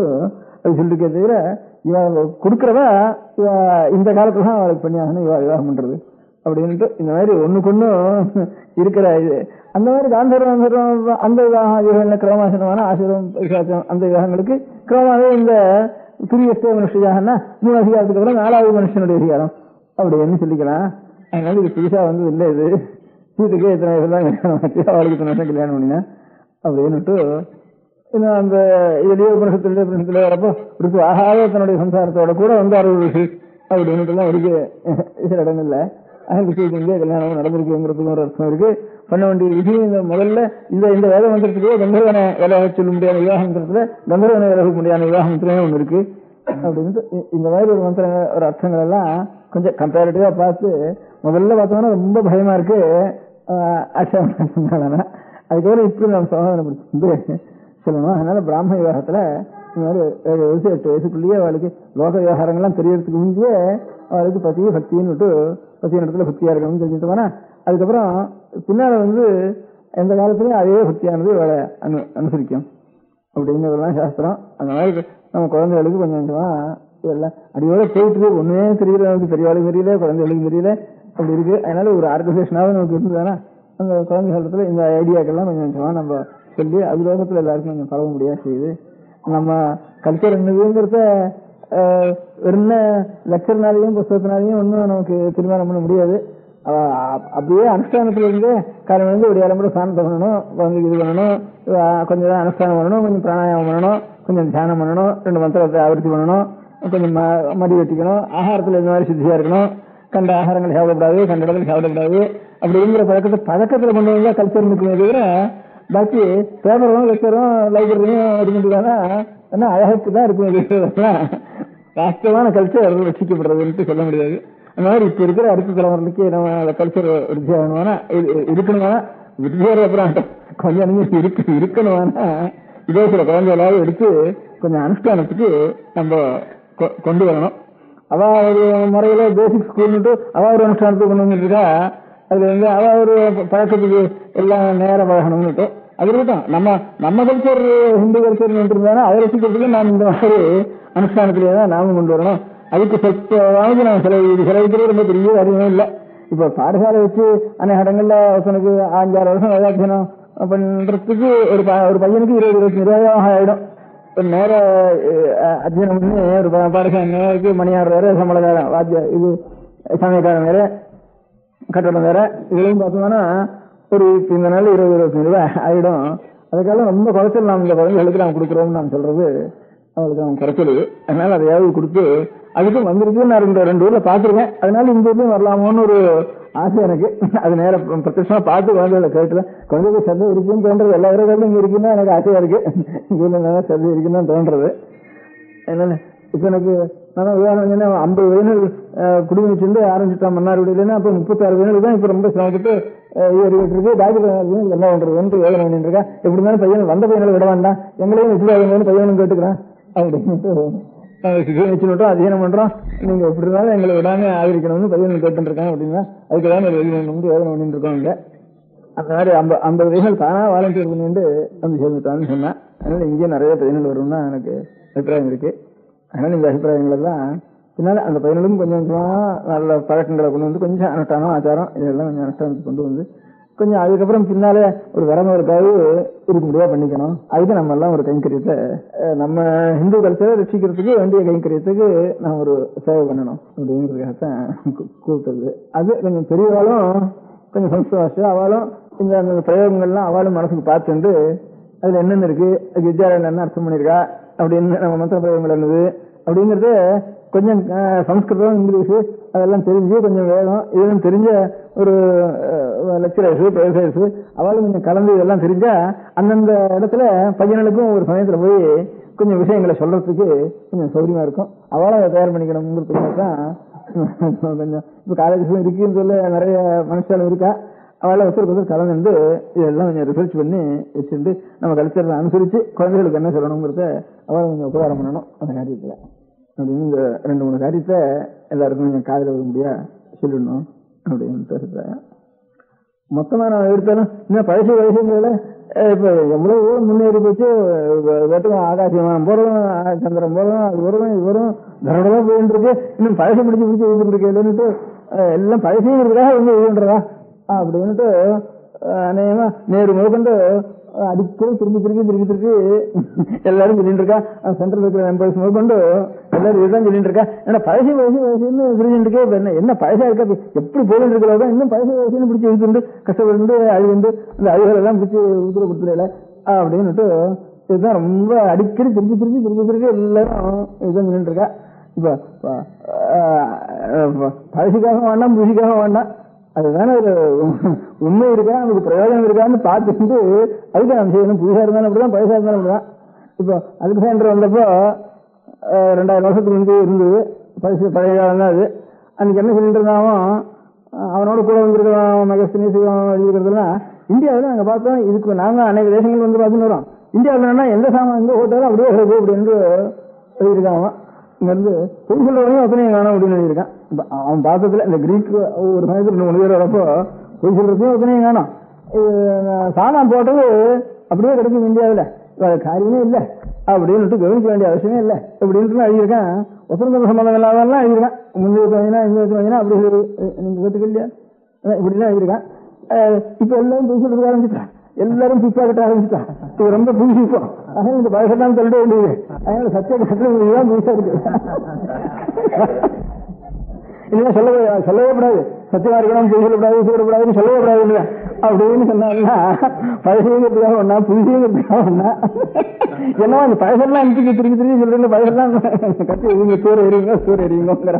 அது சொல்லிருக்கே தவிர இவ கொடுக்கறதா இந்த காலத்துல தான் அவளுக்கு பண்ணியாகணும் இவ விவாகம் பண்றது. அப்படின்ட்டு இந்த மாதிரி ஒண்ணுக்கொன்னும் இருக்கிற இது. அந்த மாதிரி காந்தர்வம் அந்த யுகங்கள் கிரமாசனமான ஆசிரம் அந்த யுகங்களுக்கு கிரமாவே இந்த துரியஸ்தே மனுஷியாகனா 3 அதிகாரத்துக்கு அப்புறம் 4வது மனுஷனுடைய அதிகாரம் அப்படின்னு சொல்லிக்கலாம். அதனால இது புதுசா வந்து இல்லை. இது வீட்டுக்கே இத்தனை வயசுலாம் கல்யாணம் ஆச்சு, அவளுக்கு இத்தனை வருஷம் கல்யாணம் பண்ணினா அப்படின்னுட்டு இன்னும் அந்த இதுலயே உபனிஷத்துல வரப்போ இருக்கு ஆகாத தன்னுடைய சம்சாரத்தோட கூட வந்து 60 வருஷம் அப்படின்னுட்டு எல்லாம் இருக்கு சில இடங்கள்ல. இங்கே கல்யாணம் நடந்திருக்குங்கிறதுக்கு ஒரு அர்த்தம் இருக்கு. பண்ண வேண்டிய விதி இந்த முதல்ல இந்த வேத மந்திரத்துக்கே கந்தர்வனை விலக சொல்ல முடியாத விவாக மந்திரத்துல கந்தர்வனை விலக முடியாத விவாக மந்திரமே ஒண்ணு இருக்கு அப்படின்ட்டு இந்த மாதிரி ஒரு மந்திர ஒரு அர்த்தங்கள் எல்லாம் கொஞ்சம் கம்பேரிட்டிவா பார்த்து முதல்ல பார்த்தோம்னா ரொம்ப பயமா இருக்கு ஆட்சேபம். அதுக்கப்புறம் இப்படி நம்ம சமாதானப்படுத்தி சொல்லணும். அதனால பிராமண விவாகத்துல இந்த மாதிரி 7 வயசு 8 வயசுக்குள்ளேயே அவளுக்கு லோக விவகாரங்கள்லாம் தெரியறதுக்கு முன்பே அவளுக்கு பத்தியே பக்தின்னு விட்டு பத்திய இடத்துல பக்தியா இருக்கணும்னு தெரிஞ்சுட்டோம்னா அதுக்கப்புறம் பின்னால வந்து எந்த காலத்துலயும் அதே பக்தியானது அவளை அனுசரிக்கும் அப்படிங்கிறதெல்லாம் சாஸ்திரம். அந்த மாதிரி நம்ம குழந்தைகளுக்கு கொஞ்சம் கொஞ்சமா இதெல்லாம் அடியோட போயிட்டு ஒண்ணுமே தெரியல, நமக்கு பெரியவாளுக்கு தெரியல, குழந்தைகளுக்கு தெரியல, அப்படி இருக்கு. அதனால ஒரு ஆர்கனைசேஷனாவது நமக்கு இருந்ததுன்னா அந்த குழந்தை காலத்துல இந்த ஐடியாக்கெல்லாம் கொஞ்சம் கொஞ்சமா நம்ம சொல்லி அது லோகத்துல எல்லாருக்கும் கொஞ்சம் பரவ முடியாது செய்யுது. நம்ம கல்ச்சர் என்னதுங்கிறத வெறும் லெக்சர்னாலையும் புத்தகத்தினாலையும் ஒன்றும் நமக்கு தீர்மானம் பண்ண முடியாது. அப்படியே அனுஷ்டானத்துல இருந்து காரணம் வந்து ஒரு இளம்பட சாந்தம் பண்ணணும், குழந்தைக்கு இது பண்ணணும், கொஞ்சம் அனுஷ்டானம் பண்ணணும், கொஞ்சம் பிராணாயாமம் பண்ணணும், கொஞ்சம் தியானம் பண்ணணும், 2 மந்திரத்தை ஆவர்த்தி பண்ணணும், கொஞ்சம் மடி வெட்டிக்கணும், ஆகாரத்துல இந்த மாதிரி சித்தியா இருக்கணும், கண்ட ஆகாரங்கள் சாப்பிடக்கூடாது, கண்ட இடத்துல சாப்பிடக்கூடாது அப்படிங்கிற பழக்கத்துல கொண்டு வந்தா கல்ச்சர் இருக்குமே தவிர பாக்கி பேப்பரும் லெக்சரும் லைப்ரரியும் இருந்துட்டானா என்ன அழகுக்கு தான் இருக்கும். வாஸ்தவமான கல்ச்சர் ரசிக்கப்படுறதுன்னு சொல்ல முடியாது. அந்த மாதிரி இப்ப இருக்கிற அடுத்த தலைமுறைக்கு நம்ம கல்ச்சர் விருத்தி ஆகணும்னா இருக்கணும்னா விருத்தியோட அப்புறம் கொஞ்சம் இருக்கணும்னா இதே சில குழந்தைகளாவது எடுத்து கொஞ்சம் அனுஷ்டானத்துக்கு நம்ம கொண்டு வரணும். அவ ஒரு முறையில பேசிக் ஸ்கூல்னுட்டு அவ ஒரு அனுஷ்டானத்துக்கு கொண்டு வந்துருக்கா. அதுல வந்து அவ ஒரு பழக்கத்துக்கு எல்லாம் நேரம் பழகணும்னுட்டு அது இருக்கட்டும். நம்ம கல்ச்சர் ஹிந்து கல்ச்சர் இருந்தாலும் அதை ரசிக்கிறதுக்கு நாம் இந்த மாதிரி அனுஷ்டானத்திலேயே தான் நாமும் கொண்டு வரணும். அதுக்கு சொற்பமாவது நம்ம செலவிக்கிறது ரொம்ப பெரிய அறிவுமே இல்லை. இப்ப பாடசாலை வச்சு அநேக இடங்கள்ல ஒருத்தனுக்கு 5-6 வருஷம் வேதாத்தியனம் பண்றதுக்கு ஒரு பையனுக்கு 20-25 ஆயிடும். நேர அத்தியனம் பண்ணி ஒரு பாடசாலைக்கு மணியார் வேற, சம்பளக்காரன் வாத்திய இது சமயக்காரன் வேற, கட்டடம் வேற, இதுலையும் பார்த்தோம்னா ஒரு இந்த நாள் 20-25 ரூபாய் ஆயிடும். அதுக்காக ரொம்ப குறைச்சல் நாம் இந்த குழந்தைகளுக்கு நாம் கொடுக்குறோம்னு நான் சொல்றது அவளுக்கு அவன் குறைச்சல். அதனால அதையாவது கொடுத்து அதுக்கும் வந்திருக்கு. நான் 2 ஊர்ல பாத்துருக்கேன். அதனால இந்த ஊர்லயும் வரலாமோன்னு ஒரு ஆசை எனக்கு. அது நேரம் பிரத்யட்சமா பார்த்து குழந்தைகளை கேட்டுல குழந்தைக்கு சந்தை இருக்குன்னு தோன்றது. எல்லா இடங்களும் இங்க இருக்குன்னா எனக்கு ஆசையா இருக்கு. இங்க ஊர்ல நல்லா சந்தை இருக்குன்னு தான் தோன்றது. அதனால இப்ப எனக்கு நான் உதாரணம் 50 வேணுகள் குடிமை வச்சிருந்து ஆரம்பிச்சுட்டான் மன்னார்குடியில. அப்ப 36 வேணுகள் தான் இப்ப ரொம்ப சிரமப்பட்டு ஏறிட்டு இருக்கு. டாக்டர் என்ன பண்றது யோகனை பண்ணிட்டு இருக்கா. எப்படி இருந்தாலும் பையன் வந்த பையனை விட வேண்டாம், எங்களையும் வச்சுக்காதுன்னு பையனும் கேட்டுக்கிறான் அப்படின்ட்டு வச்சுட்டோம். அத்தியனம் பண்றோம், நீங்க எப்படி இருந்தாலும் எங்களை விடாம ஆதரிக்கணும்னு பையன் கேட்டு இருக்கான் அப்படின்னா அதுக்குதான் யோகனை பண்ணிட்டு இருக்கோம். இங்க அந்த மாதிரி 50 வயசுகள் தானா வாலண்டியர் பண்ணிட்டு வந்து சேர்ந்துட்டான்னு சொன்னேன். அதனால இங்கே நிறைய பையன்கள் வரும்னா எனக்கு அபிப்பிராயம் இருக்கு. அதனால இந்த அபிப்பிராயங்கள் எல்லாம் பின்னால அந்த பையனும் கொஞ்சம் கொஞ்சமா நல்ல பழக்கங்களை கொண்டு வந்து கொஞ்சம் அனுஷ்டானம் ஆச்சாரம் இதெல்லாம் கொஞ்சம் அனுஷ்டானத்துக்கு கொண்டு வந்து கொஞ்சம் அதுக்கப்புறம் பின்னாலே ஒரு விரமருக்காவது இருக்க முடியா பண்ணிக்கணும். அதுக்கு நம்ம எல்லாம் ஒரு கைங்கரியத்தை நம்ம ஹிந்து கல்ச்சரை ரசிக்கிறதுக்கு வேண்டிய கைங்கரியத்துக்கு நம்ம ஒரு சேவை பண்ணணும் அப்படிங்கிறதுக்காகத்தான் கூப்பிட்டது. அது கொஞ்சம் பெரியவாளும் கொஞ்சம் சம்ஸ்கிருத அவளும் இந்த பிரயோகங்கள்லாம் அவளும் மனசுக்கு பார்த்துட்டு அதுல என்னென்ன இருக்கு, அது வித்யாலயம் என்ன அர்த்தம் பண்ணிருக்கா அப்படின்னு நம்ம மந்திர பிரயோகங்கள் என்னது அப்படிங்கறது கொஞ்சம் சம்ஸ்கிருதம் இங்கிலீஷு அதெல்லாம் தெரிஞ்சு கொஞ்சம் வேகம் இதெல்லாம் தெரிஞ்ச ஒரு லெக்சரர்ஸ் ப்ரொஃபசர்ஸ் அவளும் கொஞ்சம் கலந்து இதெல்லாம் தெரிஞ்சா அந்தந்த இடத்துல பையனுக்கும் ஒரு சமயத்துல போய் கொஞ்சம் விஷயங்களை சொல்றதுக்கு கொஞ்சம் சௌகரியமா இருக்கும். அவளும் அதை தயார் பண்ணிக்கணுங்கிறதுக்காக தான் கொஞ்சம் இப்ப காலேஜஸும் இருக்குன்னு சொல்ல நிறைய மனுஷாலும் இருக்கா. அவளை ஒருத்தருக்கு கலந்து இதெல்லாம் கொஞ்சம் ரிசர்ச் பண்ணி வச்சுட்டு நம்ம கல்ச்சரை அனுசரிச்சு குழந்தைகளுக்கு என்ன சொல்லணுங்கிறத அவளை கொஞ்சம் உபகாரம் பண்ணணும் அந்த காரியத்துல அப்படின்னு இந்த 2-3 காரியத்தை எல்லாருக்கும் கொஞ்சம் காதல வர முடியா சொல்லணும் அப்படின்னு மொத்தமா நான் எடுத்தாலும் இன்னும் பழசு வயசுங்கள இப்ப எவ்வளவு முன்னேறி போச்சு. வெட்டும் ஆகாசியமானம் போறதும் சந்திரன் போறதும் அது வரும் இது வரும் தரடதான் போயிட்டு இருக்கு. இன்னும் பழசு பிடிச்சு இருந்துட்டு இருக்கேன்னுட்டு எல்லாம் பழசுங்கிறதுக்காக வந்து இது பண்றதா அப்படின்ட்டு அநேகமா நேரு முதற்கொண்டு அடிக்கடி திருப்பி எல்லாரும் சொல்லிட்டு இருக்கா. சென்ட்ரல் இருக்கிற மெம்பர்ஸ் முதற்கொண்டு எல்லாரும் இதுதான் சொல்லிட்டு இருக்கா. ஏன்னா பழசு சொல்லிட்டு இருக்கே. என்ன பழசா இருக்கா, எப்படி போயிட்டு இருக்கிறதா இன்னும் பழசு வயசுன்னு பிடிச்சி இழுத்துண்டு கஷ்டப்பட்டு அழுந்து அந்த அழுகல் எல்லாம் பிடிச்சி உத்தர கொடுத்துடல அப்படின்னுட்டு இதுதான் ரொம்ப அடிக்கடி திருப்பி எல்லாரும் இதுதான் சொல்லிட்டு இருக்கா. இப்ப பழசுக்காக வேண்டாம் புதுசுக்காக வேண்டாம், அதுதானே ஒரு உண்மை இருக்கா நமக்கு பிரயோஜனம் இருக்கான்னு பார்த்துட்டு அதுக்கு நம்ம செய்யணும். புதுசா இருந்தாலும் அப்படிதான் பழசா இருந்தாலும் அப்படிதான். இப்போ அதுக்கு சென்டர் வந்தப்போ 2000 வருஷத்துக்கு முன்பு இருந்தது பழைய காலம் தான் அது. அன்னைக்கு என்ன சொல்லிட்டு இருந்தாலும் அவனோட கூட வந்துருக்கிறோம் எழுதிக்கிறதுலாம் இந்தியாவில் நாங்கள் பார்த்தோம். இதுக்கு நாங்கள் அநேக தேசங்கள் வந்து பார்த்துன்னு வரோம். இந்தியாவில் எந்த சாமான் எங்கே போட்டாலும் அப்படியே அப்படின்னு எழுதியிருக்காங்க. இங்க இருந்து பொய் சொல்றவங்க அத்தனையும் காணும் அப்படின்னு எழுதியிருக்கான். அவன் பார்த்ததுல இந்த கிரீக் ஒரு சமயத்தில் 3 பேர் வரப்போ பொய் சொல்றதையும் அத்தனையும் காணும். சாமான் போட்டது அப்படியே கிடைக்கும் இந்தியாவில், காரியமே இல்லை அப்படின்னு கவனிக்க வேண்டிய அவசியமே இல்லை அப்படின்ட்டு எழுதியிருக்கேன். ஒசந்த சம்பந்தம் இல்லாதெல்லாம் எழுதியிருக்கேன். முந்தைய வாங்கினா அப்படி நீங்க கற்றுக்க இல்லையா இப்படிலாம் எழுதியிருக்கேன். இப்ப எல்லாரும் பொய் சொல்றதுக்கு ஆரம்பிச்சுட்டான், எல்லாரும் பிச்சா கட்ட ஆரம்பிச்சுட்டான். இது ரொம்ப புதுசு. இப்போ அதனால இந்த பயசெல்லாம் சொல்லிட வேண்டியது. அதனால சத்திய கட்டுறதுதான் புதுசா இருக்கு. இல்லைன்னா சொல்லவே கூடாது, சத்தியமா இருக்கணும், பொய் சொல்லக்கூடாது, சொல்லக்கூடாதுன்னு சொல்லவே கூடாது இல்லையா அப்படின்னு சொன்னாங்கன்னா பழசுங்கிறதுக்காக ஒண்ணா புதுசுங்கிறதுக்காக ஒண்ணா. என்னவோ அந்த பழசெல்லாம் எனக்கு திருப்பி சொல்றேன். பழசெல்லாம் கட்டி இவங்க சூறு எறியுங்கிற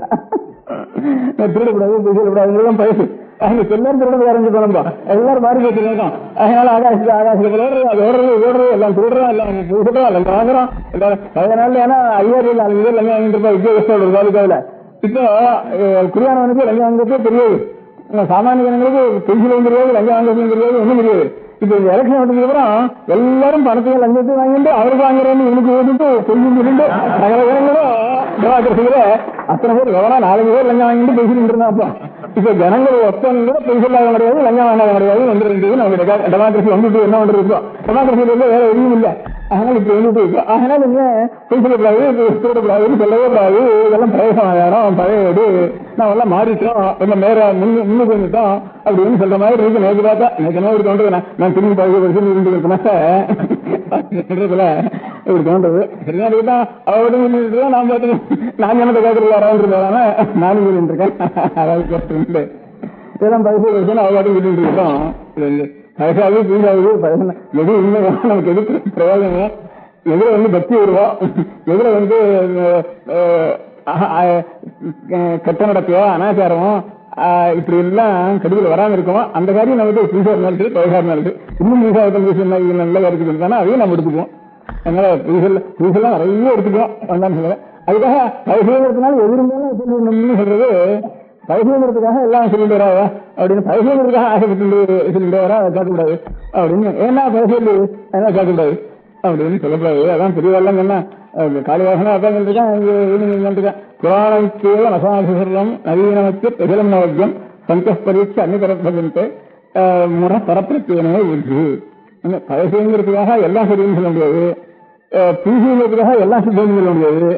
திருடக்கூடாது, பொய் சொல்லக்கூடாதுங்கிறதான் பழசு. அவங்க எல்லாரும் திருட ஆரம்பிச்சு எல்லாரும் மாறி போட்டுருக்கோம். அதனால ஆகாசத்துக்கு ஓடுறது எல்லாம் திருடுறோம், எல்லாம் சொல்றோம், எல்லாம் வாங்குறோம். அதனால ஏன்னா 5000 4000 லஞ்சம் வாங்கிட்டு இருப்பா வித்தியாசத்தோட தாலுக்காவில். இப்போ குடியானவனுக்கு லஞ்சம் வாங்குறதே தெரியாது, சாமானிய ஜனங்களுக்கு பென்சிலும் தெரியாது, லஞ்சம் வாங்குறதும் தெரியாது, ஒன்றும் தெரியாது. இப்ப இந்த எலெக்ஷன் வந்ததுக்கு அப்புறம் எல்லாரும் பணத்தையும் லஞ்சத்தையும் வாங்கிட்டு அவருக்கு வாங்குறேன்னு இவனுக்கு ஓடிட்டு பென்சில் சொல்லிட்டு சகல ஜனங்களும் டெமோக்ரஸியில அத்தனை பேர் கவனம் 4 பேர் லஞ்சம் வாங்கிட்டு பென்சில் இருந்தாப்பா. இப்ப ஜனங்கள் ஒப்பந்தம் கூட பென்சில் ஆக கிடையாது, லஞ்சம் வாங்க கிடையாது வந்துருக்கு. நமக்கு டெமோக்ரஸி வந்துட்டு என்ன பண்றது இருக்கும், டெமோக்ரஸியில இருந்து வேற எதுவும் இல்லை. அதனால இப்ப வந்துட்டு இருக்கு. அதனால நீங்க பென்சிலக்கூடாது, திருடக்கூடாதுன்னு சொல்லவே கூடாது. இதெல்லாம் பிரயோசனம் பழைய நான் எல்லாம் மாறிட்டோம், எல்லாம் மேல முன்னுக்கு வந்துட்டோம் அப்படின்னு சொல்ற மாதிரி இருக்கு. நேற்று பார்த்தா நேற்று தோன்றது நான் திரும்பி 10 வருஷம் இருந்துருக்கேன் இப்படி தோன்றது. சரிதான் இருக்குதான் அவர்கிட்ட நான் பார்த்து நான் என்னத்தை கேட்கறது வராதுன்றதான நானும் சொல்லிட்டு இருக்கேன். அதாவது இதெல்லாம் 10 வருஷம் அவகாட்டும் சொல்லிட்டு இருக்கோம். பழசாவது புதுசாவது பழசா எது உண்மை நமக்கு எது பிரயோஜனம், எதுல வந்து பக்தி வருவோம், எதுல வந்து கட்ட நடக்கையோ அனாச்சாரமோ இப்படி எல்லாம் கடுவில் வராம இருக்குமோ அந்த காரியம் நமக்கு புதுசா இருந்தாலும் சரி பழசா இருந்தாலும் சரி இன்னும் புதுசா நல்ல இருக்குது தானே அதையும் நம்ம எடுத்துக்குவோம். அதனால புதுசெல்லாம் நிறைய எடுத்துக்குவோம் வந்தான்னு சொல்றேன். அதுக்காக பழசுங்கிறதுனால எது இருந்தாலும் சொல்றது பழசுங்கிறதுக்காக எல்லாம் சொல்லிட்டு வராதா அப்படின்னு பழசுங்கிறதுக்காக ஆசைப்பட்டு சொல்லிட்டு வரா அதை காட்டக்கூடாது அப்படின்னு. ஏன்னா பழசு அதெல்லாம் காட்டக்கூடாது அப்படின்னு சொல்லக்கூடாது. அதான் பெரியவெல்லாம் சொன்னா காளிதாசனா அதான் சொல்லிருக்கேன். புராணம் கேவல அசாசுரம் நவீனமத்து பிரகலம் நவக்கியம் சங்க பரீட்சை அன்னிபரப்பதன்ட்டு முறை பரப்பிரத்தியனே உண்டு. பழசுங்கிறதுக்காக எல்லாம் சரின்னு சொல்ல முடியாது, புதுசுங்கிறதுக்காக எல்லாம் சுத்தம் சொல்ல முடியாது.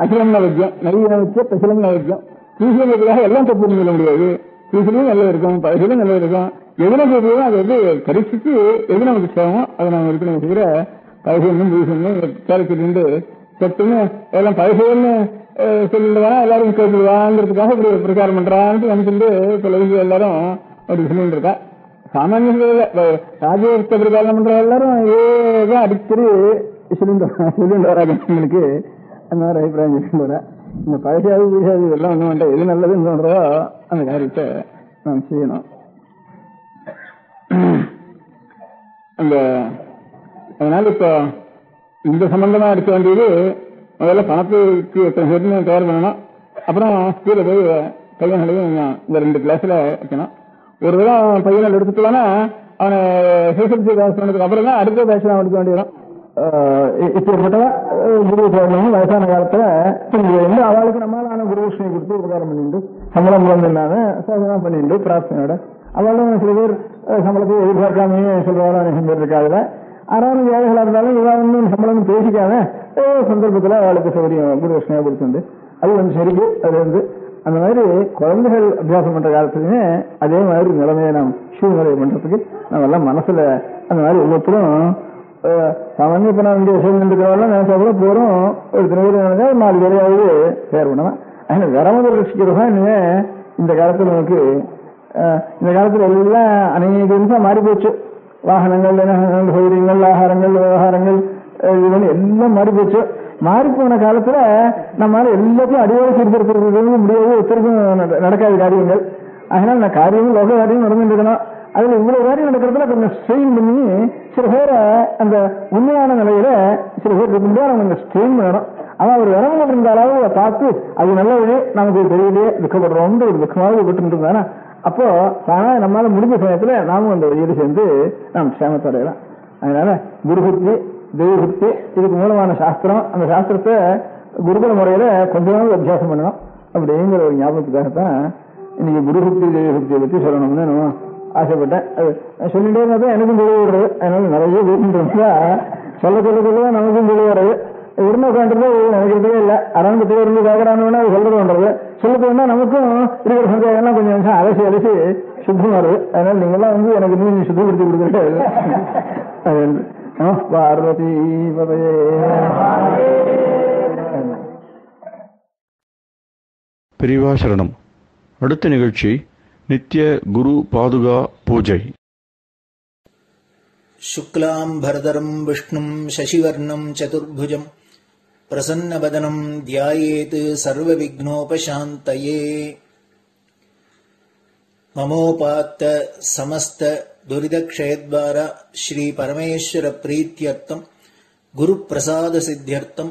அகிலம் நவக்கியம் நவீனமத்திய பிரகலம் நவக்கியம் புதுசுங்கிறதுக்காக எல்லாம் தப்பு சொல்ல முடியாது. புதுசுலையும் நல்லது இருக்கும், பழசுலையும் நல்லது இருக்கும். எதுனா கேட்போம் அது வந்து பரீட்சைக்கு எது நமக்கு சேவமோ அதை நம்ம இருக்கணும். தவிர பழசுன்னு புதுசுன்னு கேள்விட்டு சட்டுன்னு எல்லாம் பழசுன்னு சொல்லிட்டு வேணா எல்லாரும் கேட்டுவாங்கிறதுக்காக இப்படி பிரச்சாரம் பண்றான்னு நினைச்சுட்டு இப்ப எல்லாரும் அப்படி சொல்லிட்டு இருக்கா. சாமானிய ராஜ்யத்தை பிரச்சாரம் பண்ற எல்லாரும் ஏதோ அடிக்கடி சொல்லிட்டு வராங்க. எங்களுக்கு அந்த மாதிரி அபிப்பிராயம் சொல்லிட்டு வர இந்த பழசாது புதுசாது எல்லாம் ஒண்ணு வேண்டாம், எது நல்லதுன்னு சொல்றதோ அந்த காரியத்தை நாம் செய்யணும். அந்த அதனால இப்ப இந்த சம்பந்தமா எடுக்க வேண்டியது முதல்ல பணத்துக்கு எத்தனை பேருன்னு தயார் பண்ணணும். அப்புறம் ஸ்கூல்ல போய் பையன்களையும் இந்த 2 கிளாஸ்ல வைக்கணும். ஒரு விதம் பையனை எடுத்துட்டோம்னா அவனை சோசியல் கிளாஸ் பண்ணதுக்கு அப்புறம் தான் அடுத்த பேட்ச் அவனுக்கு வேண்டி வரும். இப்படிப்பட்ட குரு போகணும் வயசான காலத்துல வந்து அவளுக்கு நம்மளால குருஷ்ணை கொடுத்து உபகாரம் பண்ணிட்டு சம்பளம் இல்லாம சோதனை பண்ணிட்டு பிரார்த்தனையோட அவளும் சில பேர் சம்பளத்தை எதிர்பார்க்காமையே சொல்றவங்க பேர் இருக்காதுல. 6 ஏழைகளா இருந்தாலும் இவன் ஒன்றும் சம்பளம் பேசிக்காம சந்தர்ப்பத்துல அவளுக்கு சௌகரியம் குருஷ்ணையா கொடுத்துண்டு அது வந்து சரிக்கு அது வந்து அந்த மாதிரி குழந்தைகள் அபியாசம் பண்ற காலத்துலயுமே அதே மாதிரி நிலைமையை நாம் சூழ்நிலையை பண்றதுக்கு நம்ம எல்லாம் மனசுல அந்த மாதிரி ஒவ்வொருத்தரும் சாமானிய இப்ப நான் இங்கே இருக்கிறவெல்லாம் நினைச்சா கூட போறோம். ஒரு தினவரி 4 பேரையாவது பேர் பண்ணலாம். அதனால வரமுதல் ரசிக்கிறதா இனிமே இந்த காலத்துல நமக்கு இந்த காலத்துல எல்லாம் அநேக நிமிஷம் மாறி போச்சு. வாகனங்கள், சௌகரியங்கள், ஆகாரங்கள், விவகாரங்கள் எல்லாம் மாறி போச்சு. மாறிப்போன காலத்துல நம்மளால எல்லாத்தையும் அடியோடு சீர்திருத்தம் முடியாது, ஒருத்தருக்கும் நடக்காத காரியங்கள். அதனால நான் காரியங்கள் லோக காரியம் நடந்துட்டு இருக்கணும். அதுல இவ்வளவு காரியம் நடக்கிறதுல கொஞ்சம் ஸ்ட்ரெயின் பண்ணி சில பேரை அந்த உண்மையான நிலையில சில பேர் இருக்கும்போது அவங்க கொஞ்சம் ஸ்ட்ரெயின் பண்ணணும். அவன் ஒரு விரமம் இருந்த அளவு பார்த்து அது நல்லது நமக்கு தெரியலையே துக்கப்படுறோம் ஒரு துக்கமாக விட்டு இருந்தானா அப்போ தானா நம்மளால முடிஞ்ச சமயத்துல நாமும் அந்த வழியில சேர்ந்து நாம் சேமத்தடையலாம். அதனால குருபக்தி, தெய்வபக்தி இதுக்கு மூலமான சாஸ்திரம். அந்த சாஸ்திரத்தை குருகுல முறையில கொஞ்சமாவது அபியாசம் பண்ணணும் அப்படிங்கிற ஒரு ஞாபகத்துக்காகத்தான் இன்னைக்கு குருபக்தி தெய்வபக்தியை பத்தி சொல்லணும்னு நான் ஆசைப்பட்டேன். அது சொல்லிட்டே இருந்தா எனக்கும் தெளிவு வருது. அதனால நிறைய வீட்டுன்றா சொல்ல சொல்லதான் நமக்கும் தெளிவு வருது. உரிமை உட்காந்துட்டு நினைக்கிறதே இல்லை. அரங்கத்துல இருந்து கேட்கறான்னு அது சொல்றது பண்றது சொல்லுறது வேணா நமக்கும் இருக்கிற சந்தேகம்லாம் கொஞ்சம் நிமிஷம் அலசி அலசி சுத்தம் வருது. அதனால நீங்கெல்லாம் எனக்கு நீ சுத்தப்படுத்தி கொடுத்துட்டு பார்வதி பதையே. பெரியவா சரணம். அடுத்த நிகழ்ச்சி நித்திய குரு பாதுகா பூஜை. शुक्लां भरदरं विष्णुं शशिवर्णं चतुर्भुजं प्रसन्नवदनं ध्यायेत् सर्वविघ्नोपशान्तये. ममोपात्त समस्त दुरितक्षयद्वारा श्री परमेश्वर प्रीत्यर्थं गुरुप्रसाद सिद्ध्यर्थं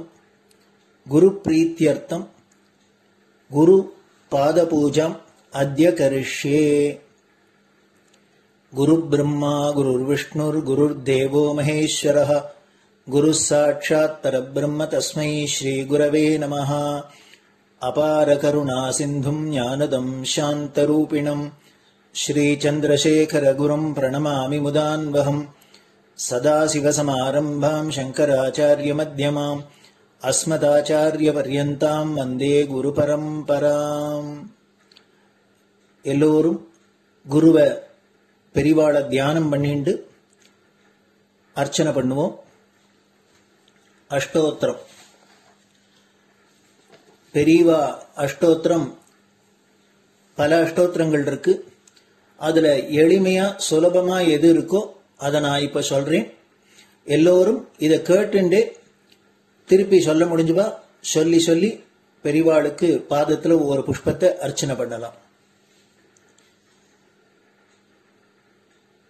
गुरुप्रीत्यर्थं गुरुपादपूजाम् अद्य करिष्ये. गुरुब्रह्मा गुरुर्विष्णुर्गुरुर्देवो महेश्वरः गुरुः साक्षात् परब्रह्म तस्मै श्रीगुरवे नमः. अपारकरुणासिन्धुं ज्ञानदं शान्तरूपिणं श्रीचन्द्रशेखरगुरुं प्रणमामि मुदान्वहम्. सदाशिवसमारम्भां शङ्कराचार्यमध्यमाम् अस्मदाचार्यपर्यन्तां वन्दे गुरुपरम्पराम्. எல்லோரும் குருவை பெரிவாள தியானம் பண்ணிண்டு அர்ச்சனை பண்ணுவோம். அஷ்டோத்திரம். பெரியவா அஷ்டோத்திரம் பல அஷ்டோத்திரங்கள் இருக்கு. அதுல எளிமையா சுலபமா எது இருக்கோ அதை நான் இப்ப சொல்றேன். எல்லோரும் இதை கேட்டுண்டே திருப்பி சொல்ல முடிஞ்சுபா சொல்லி சொல்லி பெரிவாளுக்கு பாதத்துல ஒரு புஷ்பத்தை அர்ச்சனை பண்ணலாம்.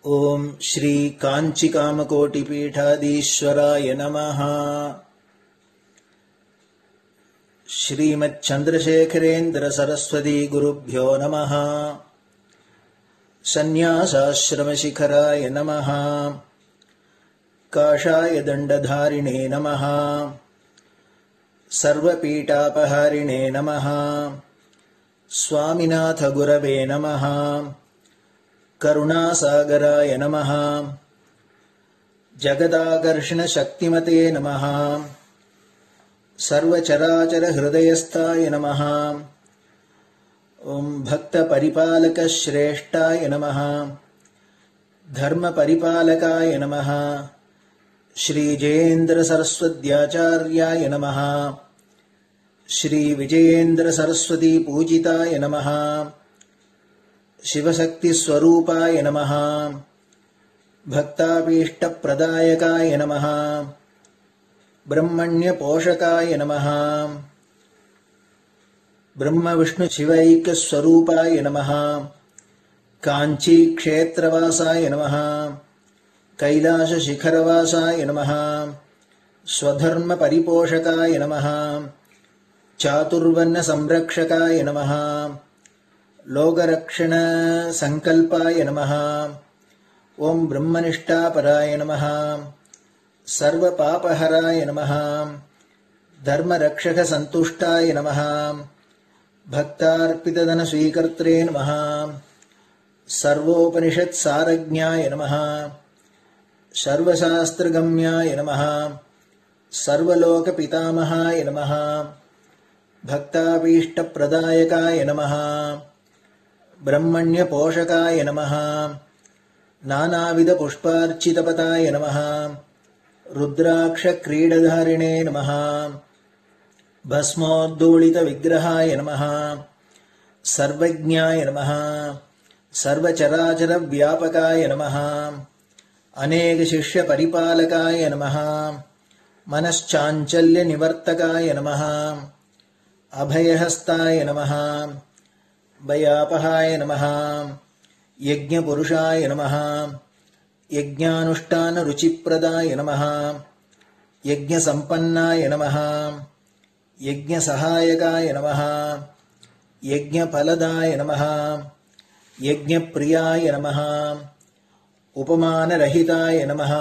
ओम श्री कांची कामकोटि पीठाधीश्वराय नमः. श्रीमत् चंद्रशेखरेन्द्र सरस्वती गुरुभ्यो नमः. सन्यासाश्रम शिखराय नमः. काषाय दंडधारिणे नमः. सर्वपीठापहारिणे नमः. स्वामिनाथ गुरवे नमः. करुणासागराय नमः. जगदाकर्षण शक्तिमते नमः. सर्वचराचर हृदयस्थाय नमः. ओम भक्त परिपालक श्रेष्ठाय नमः. धर्म परिपालकाय नमः. श्री जयेन्द्र सरस्वत्याचार्याय नमः. श्री विजयेन्द्र सरस्वती पूजिताय नमः. शिवशक्ति स्वरूपाय नमः. भक्ताभीष्ट प्रदायकाय नमः. ब्रह्मण्य पोषकाय नमः. ब्रह्म विष्णु शिवैक स्वरूपाय नमः. कांची क्षेत्रवासाय नमः. कैलाश शिखरवासाय नमः. स्वधर्म परिपोषकाय नमः. चातुर्वर्ण संरक्षकाय नमः. लोकरक्षण संकल्पाय नमः. ओम ब्रह्मनिष्ठापराय नमः. सर्वपापहराय नमः. धर्मरक्षक संतुष्टाय नमः. भक्तार्पितधन स्वीकर्त्रे नमः. सर्वोपनिषत् सारज्ञाय नमः. सर्वशास्त्रगम्याय नमः. सर्वलोक पितामहाय नमः. भक्ताभीष्टप्रदायकाय नमः ब्रह्मण्यपोषकाय नमः नानाविधपुष्पार्चितपताय नमः रुद्राक्षक्रीडधारिणे नमः भस्मोद्धूलितविग्रहाय नमः सर्वज्ञाय नमः सर्वचराचरव्यापकाय नमः अनेकशिष्यपरिपालकाय नमः मनश्चाञ्चल्यनिवर्तकाय नमः अभयहस्ताय नमः भयापहाय नमः यज्ञपुरुषाय नमः यज्ञानुष्ठानरुचिप्रदाय नमः यज्ञसम्पन्नाय नमः यज्ञसहायकाय नमः यज्ञफलदाय नमः यज्ञप्रियाय नमः उपमानरहिताय नमः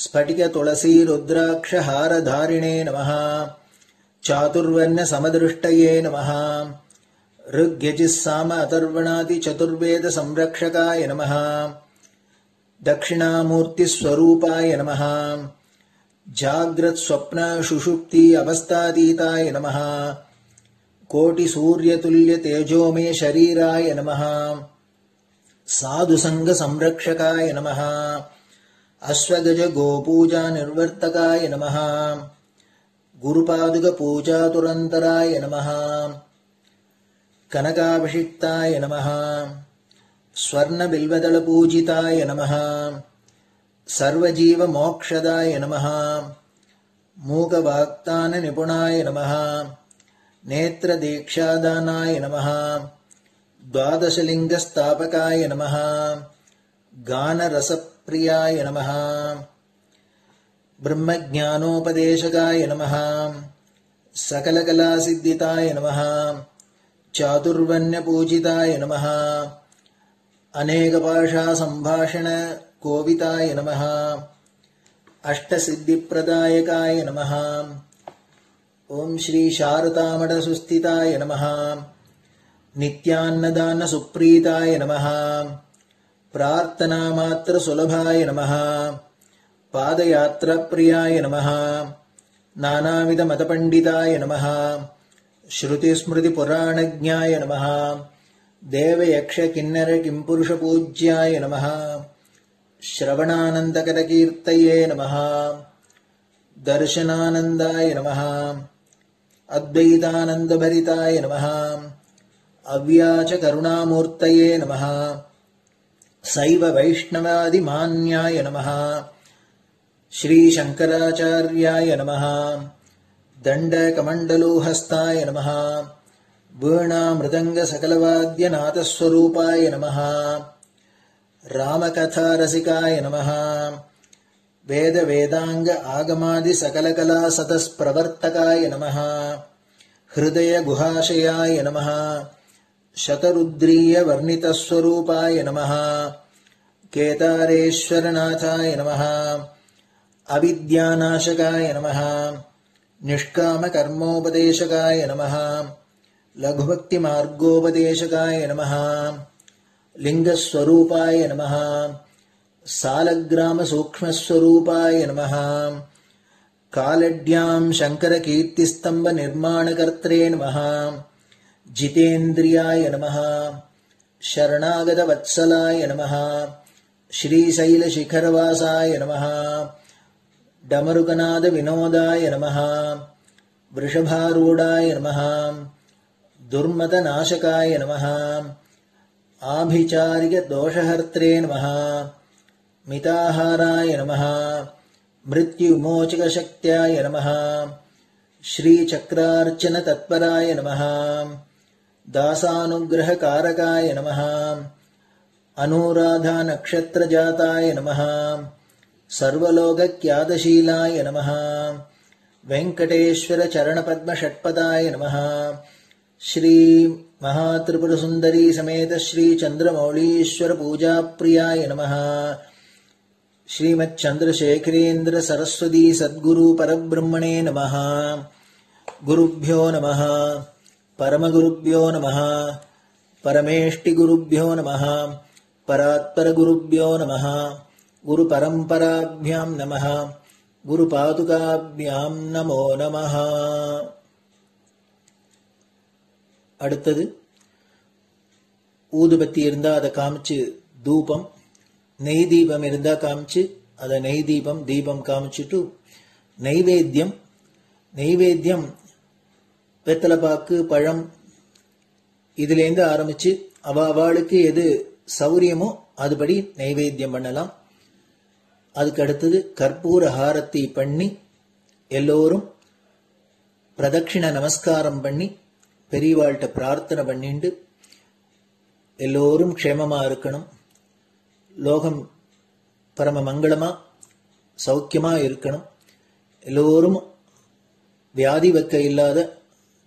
स्फटिकतुलसीरुद्राक्षहारधारिणे नमः चातुर्वर्ण्यसमदृष्टये नमः ऋग्यजुस्साम अथर्वणादिचतुर्वेदसंरक्षकाय नमः दक्षिणामूर्तिस्वरूपाय नमः जाग्रत्स्वप्नसुषुप्ति अवस्थातीताय नमः कोटिसूर्यतुल्यतेजोमे शरीराय नमः साधुसङ्गसंरक्षकाय नमः अश्वगजगोपूजानिर्वर्तकाय नमः गुरुपादुकपूजातुरन्तराय नमः कनकाभिषिक्ताय नमः स्वर्णबिल्वदलपूजिताय नमः सर्वजीवमोक्षदाय नमः मूकवाक्ताननिपुणाय नमः नेत्रदीक्षादानाय नमः द्वादशलिङ्गस्थापकाय नमः गानरसप्रियाय नमः ब्रह्मज्ञानोपदेशकाय नमः सकलकलासिद्धिताय नमः चातुर्वर्ण्यपूजिताय नमः अनेकभाषासम्भाषणकोविताय नमः अष्टसिद्धिप्रदायकाय नमः ओं श्री शारदामठसुस्थिताय नमः नित्यान्नदानसुप्रीताय नमः प्रार्थनामात्रसुलभाय नमः पादयात्राप्रियाय नमः नानाविधमतपण्डिताय नमः श्रुतिस्मृतिपुराणज्ञाय नमः देवयक्षकिन्नरकिंपुरुषपूज्याय नमः श्रवणानन्दकरकीर्तये नमः दर्शनानन्दाय नमः अद्वैतानन्दभरिताय नमः अव्याचकरुणामूर्तये नमः शैव वैष्णवादिमान्याय नमः श्रीशङ्कराचार्याय नमः दण्डकमण्डलोहस्ताय नमः वीणामृदङ्गसकलवाद्यनाथस्वरूपाय नमः रामकथारसिकाय नमः वेदवेदाङ्ग आगमादिसकलकलासतस्प्रवर्तकाय नमः हृदयगुहाशयाय नमः शतरुद्रीयवर्णितस्वरूपाय नमः केदारेश्वरनाथाय नमः अविद्यानाशकाय नमः निष्कामकर्मोपदेशकाय नमः लघुभक्तिमार्गोपदेशकाय नमः लिङ्गस्वरूपाय नमः सालग्रामसूक्ष्मस्वरूपाय नमः कालड्यां शङ्करकीर्तिस्तम्भनिर्माणकर्त्रे नमः जितेन्द्रियाय नमः शरणागतवत्सलाय नमः श्रीशैलशिखरवासाय नमः डमरुकनादविनोदाय नमः वृषभारूढाय नमः दुर्मतनाशकाय नमः आभिचारिकदोषहर्त्रे नमः मिताहाराय नमः मृत्युविमोचकशक्त्याय नमः श्रीचक्रार्चनतत्पराय नमः दासानुग्रहकारकाय नमः अनुराधानक्षत्रजाताय नमः सर्वलोकख्यातशीलाय नमः वेङ्कटेश्वरचरणपद्मषट्पदाय नमः श्री महात्रिपुरसुन्दरी समेत श्री चन्द्रमौळीश्वर पूजाप्रियाय नमः श्रीमच्चन्द्रशेखरेन्द्र सरस्वती सद्गुरु परब्रह्मणे नमः गुरुभ्यो नमः परमगुरुभ्यो नमः परमेष्टिगुरुभ्यो नमः परात्परगुरुभ्यो नमः गुरुपरम्पराभ्यां नमः गुरुपादुकाभ्यां नमो नमः। அடுத்தது ஊதுபத்தி இருந்தா அதை காமிச்சு தூபம், நெய் தீபம் இருந்தா காமிச்சு அதை நெய் தீபம் தீபம் காமிச்சுட்டு நைவேத்தியம். நைவேத்தியம் வெத்தலைப்பாக்கு, பழம் இதுலேருந்து ஆரம்பிச்சு அவளுக்கு எது சௌரியமோ அதுபடி நைவேத்தியம் பண்ணலாம். அதுக்கு அடுத்தது கற்பூர ஹாரத்தி பண்ணி எல்லோரும் பிரதட்சிண நமஸ்காரம் பண்ணி பெரியவாள்கிட்ட பிரார்த்தனை பண்ணிண்டு எல்லோரும் க்ஷேமமா இருக்கணும், லோகம் பரம மங்களமா சௌக்கியமா இருக்கணும், எல்லோரும் வியாதி வெக்க இல்லாத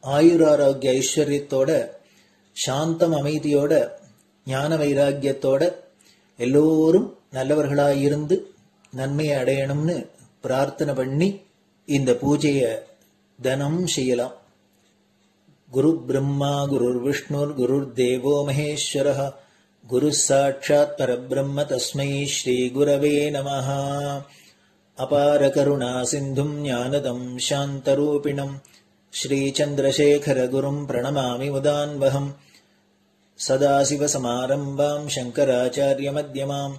ஆயுராரோக்கிய ஐஸ்வர்யத்தோட சாந்தம் அமைதியோட ஞான வைராக்கியத்தோட எல்லோரும் நல்லவர்களாயிருந்து நன்மையை அடையணும்னு பிரார்த்தனை பண்ணி இந்த பூஜையை தினம் செய்யலாம். குரு பிரம்மா குருர் விஷ்ணுர் குருர் தேவோ மகேஸ்வரः குரு சாட்சாத் பரபிரம்ம தஸ்மை ஸ்ரீ குரவே நமः. அபார கருணா சிந்தும் ஞானதம் சாந்தரூபிணம் ஸ்ரீ சந்திரசேகர குரும் பிரணமாமி முதான்வகம். சதாசிவசமாரம்பாம் சங்கராச்சாரிய மத்யமாம்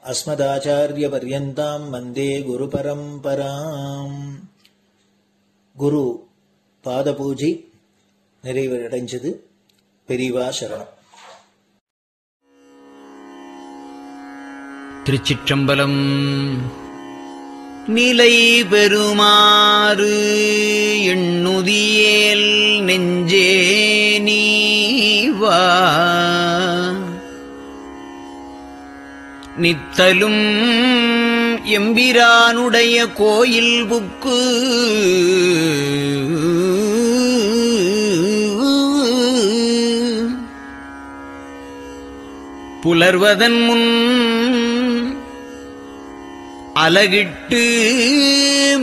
அஸ்மதாச்சாரிய பர்யந்தாம் வந்தே குரு பரம்பராம். குரு பாத பூஜை நிறைவடைஞ்சது. பெரியவா சரணம். திருச்சிற்றம்பலம். நிலை பெறுமாறு எண்ணுதியேல் நெஞ்சே நீவா, நித்தலும் எம்பிரானுடைய கோயில் புக்கு புலர்வதன் முன் அலகிட்டு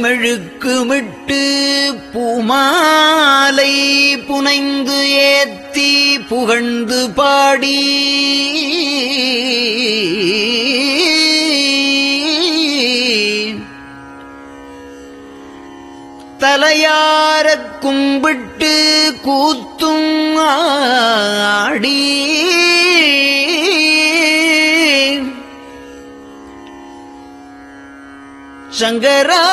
மெழுக்குமிட்டு பூமாலை புனைந்து ஏத்தி புகழ்ந்து பாடி தலையாரக் கும்பிட்டு கூத்தும் ஆடி சங்கரா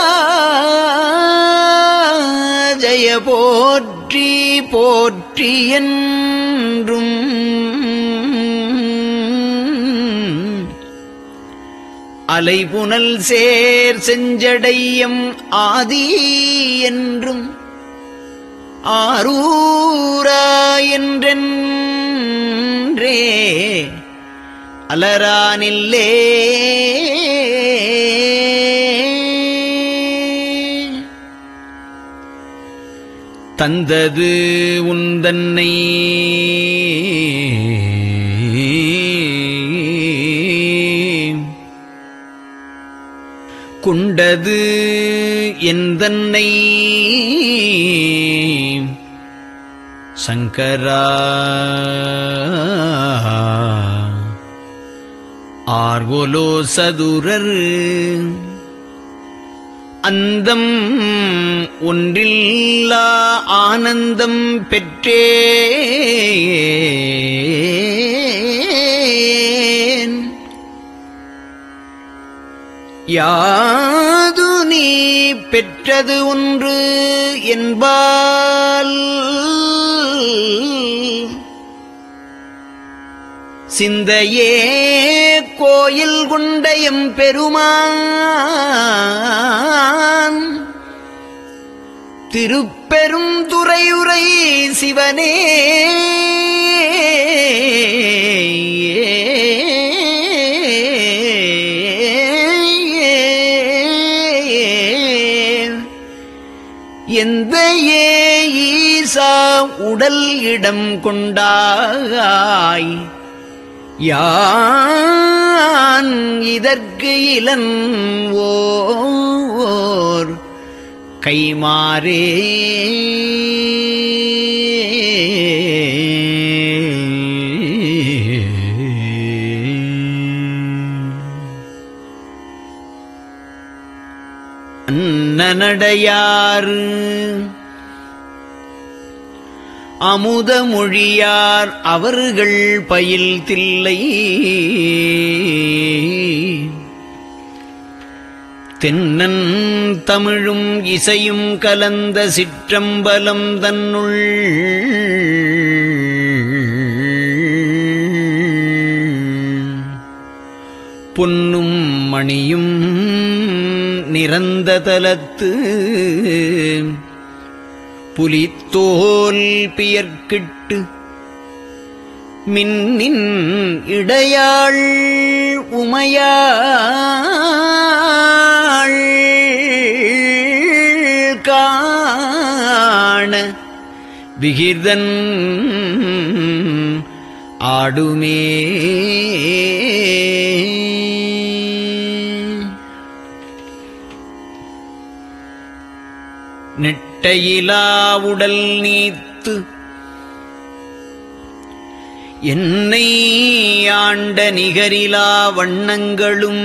ஜய போற்றி போற்றி என்றும் அலைபுனல் சேர் செஞ்சடையம் ஆதி என்றும் ஆரூரா என்றென்றே அலரானில்லே தந்தது உந்தன்னை கொண்டது எந்தன்னை சங்கரா ஆர்வலோ சதுரர் அந்தம் ஒன்றில்லா ஆனந்தம் பெற்றேன். யாது நீ பெற்றது ஒன்று என்பால் சிந்தையே கோயில் கொண்டயம் பெருமான் திருப்பெரும் துறையுரை சிவனே எந்த ஈசா உடல் இடம் கொண்டாய் யான் இதற்கு இளன்வோர் கைமாறே அன்னநடையார் அமுத மொழியார் அவர்கள் பயில் தில்லை தென்னன் தமிழும் இசையும் கலந்த சிற்றம்பலம் தன்னுள் பொன்னும் மணியும் நிறந்த தலத்து புலித்தோல் பியர்க்கிட்டு மின்னின் இடையாள் உமையாள் காண விகிர்தன் ஆடுமே நெட்டையிலா உடல் நீத்து என்னை ஆண்ட நிகரிலா வண்ணங்களும்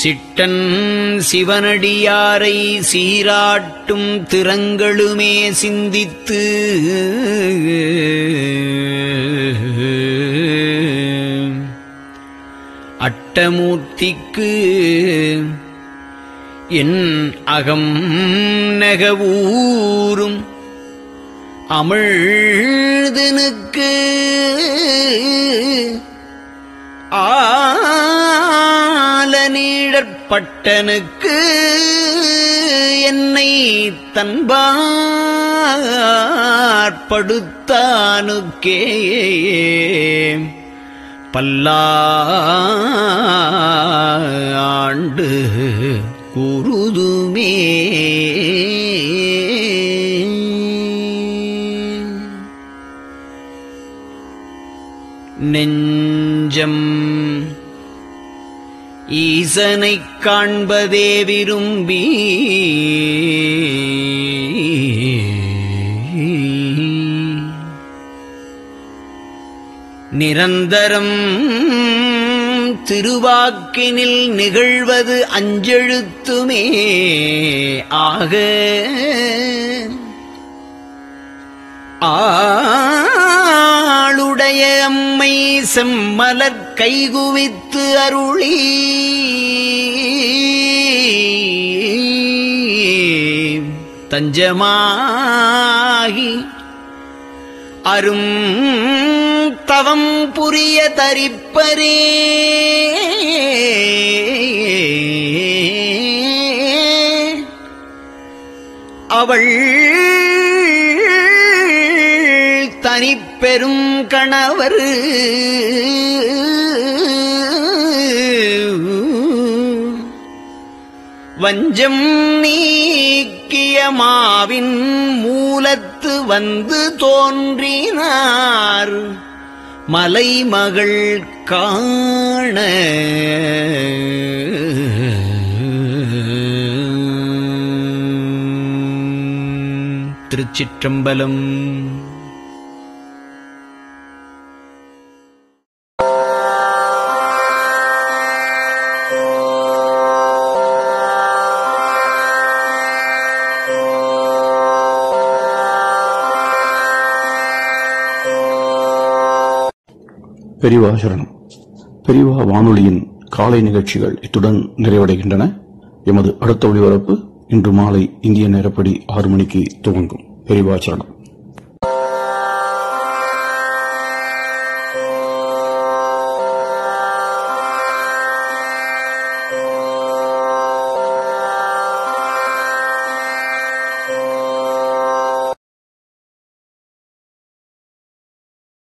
சிட்டன் சிவனடியாரை சீராட்டும் திறங்களுமே சிந்தித்து அட்டமூர்த்திக்கு என் அகம் நெகவூரும் அமிழ்தனுக்கு ஆலநீழற்பட்டனுக்கு என்னை தன்பாற்படுத்தானுக்கே பல்லாண்டு குருதுமே நெஞ்சம் ஈசனைக் காண்பதே விரும்பி நிரந்தரம் திருவாக்கினில் நிகழ்வது அஞ்செழுத்துமே ஆக ஆளுடைய அம்மை செம்மலர் கைகுவித்து அருளி தஞ்சமாகி அரும் தவம் புரிய தரிப்பரே அவள் தனிப்பெரும் கணவர் வஞ்சம் நீக்கிய மாவின் மூலத்து வந்து தோன்றினார் மலைமகள் காண திருச்சிற்றம்பலம். பெரியவா சரணம். பெரியவா வானொலியின் காலை நிகழ்ச்சிகள் இத்துடன் நிறைவடைகின்றன. எமது அடுத்த ஒளிபரப்பு இன்று மாலை இந்திய நேரப்படி 6 மணிக்கு துவங்கும். பெரியவா சரணம்.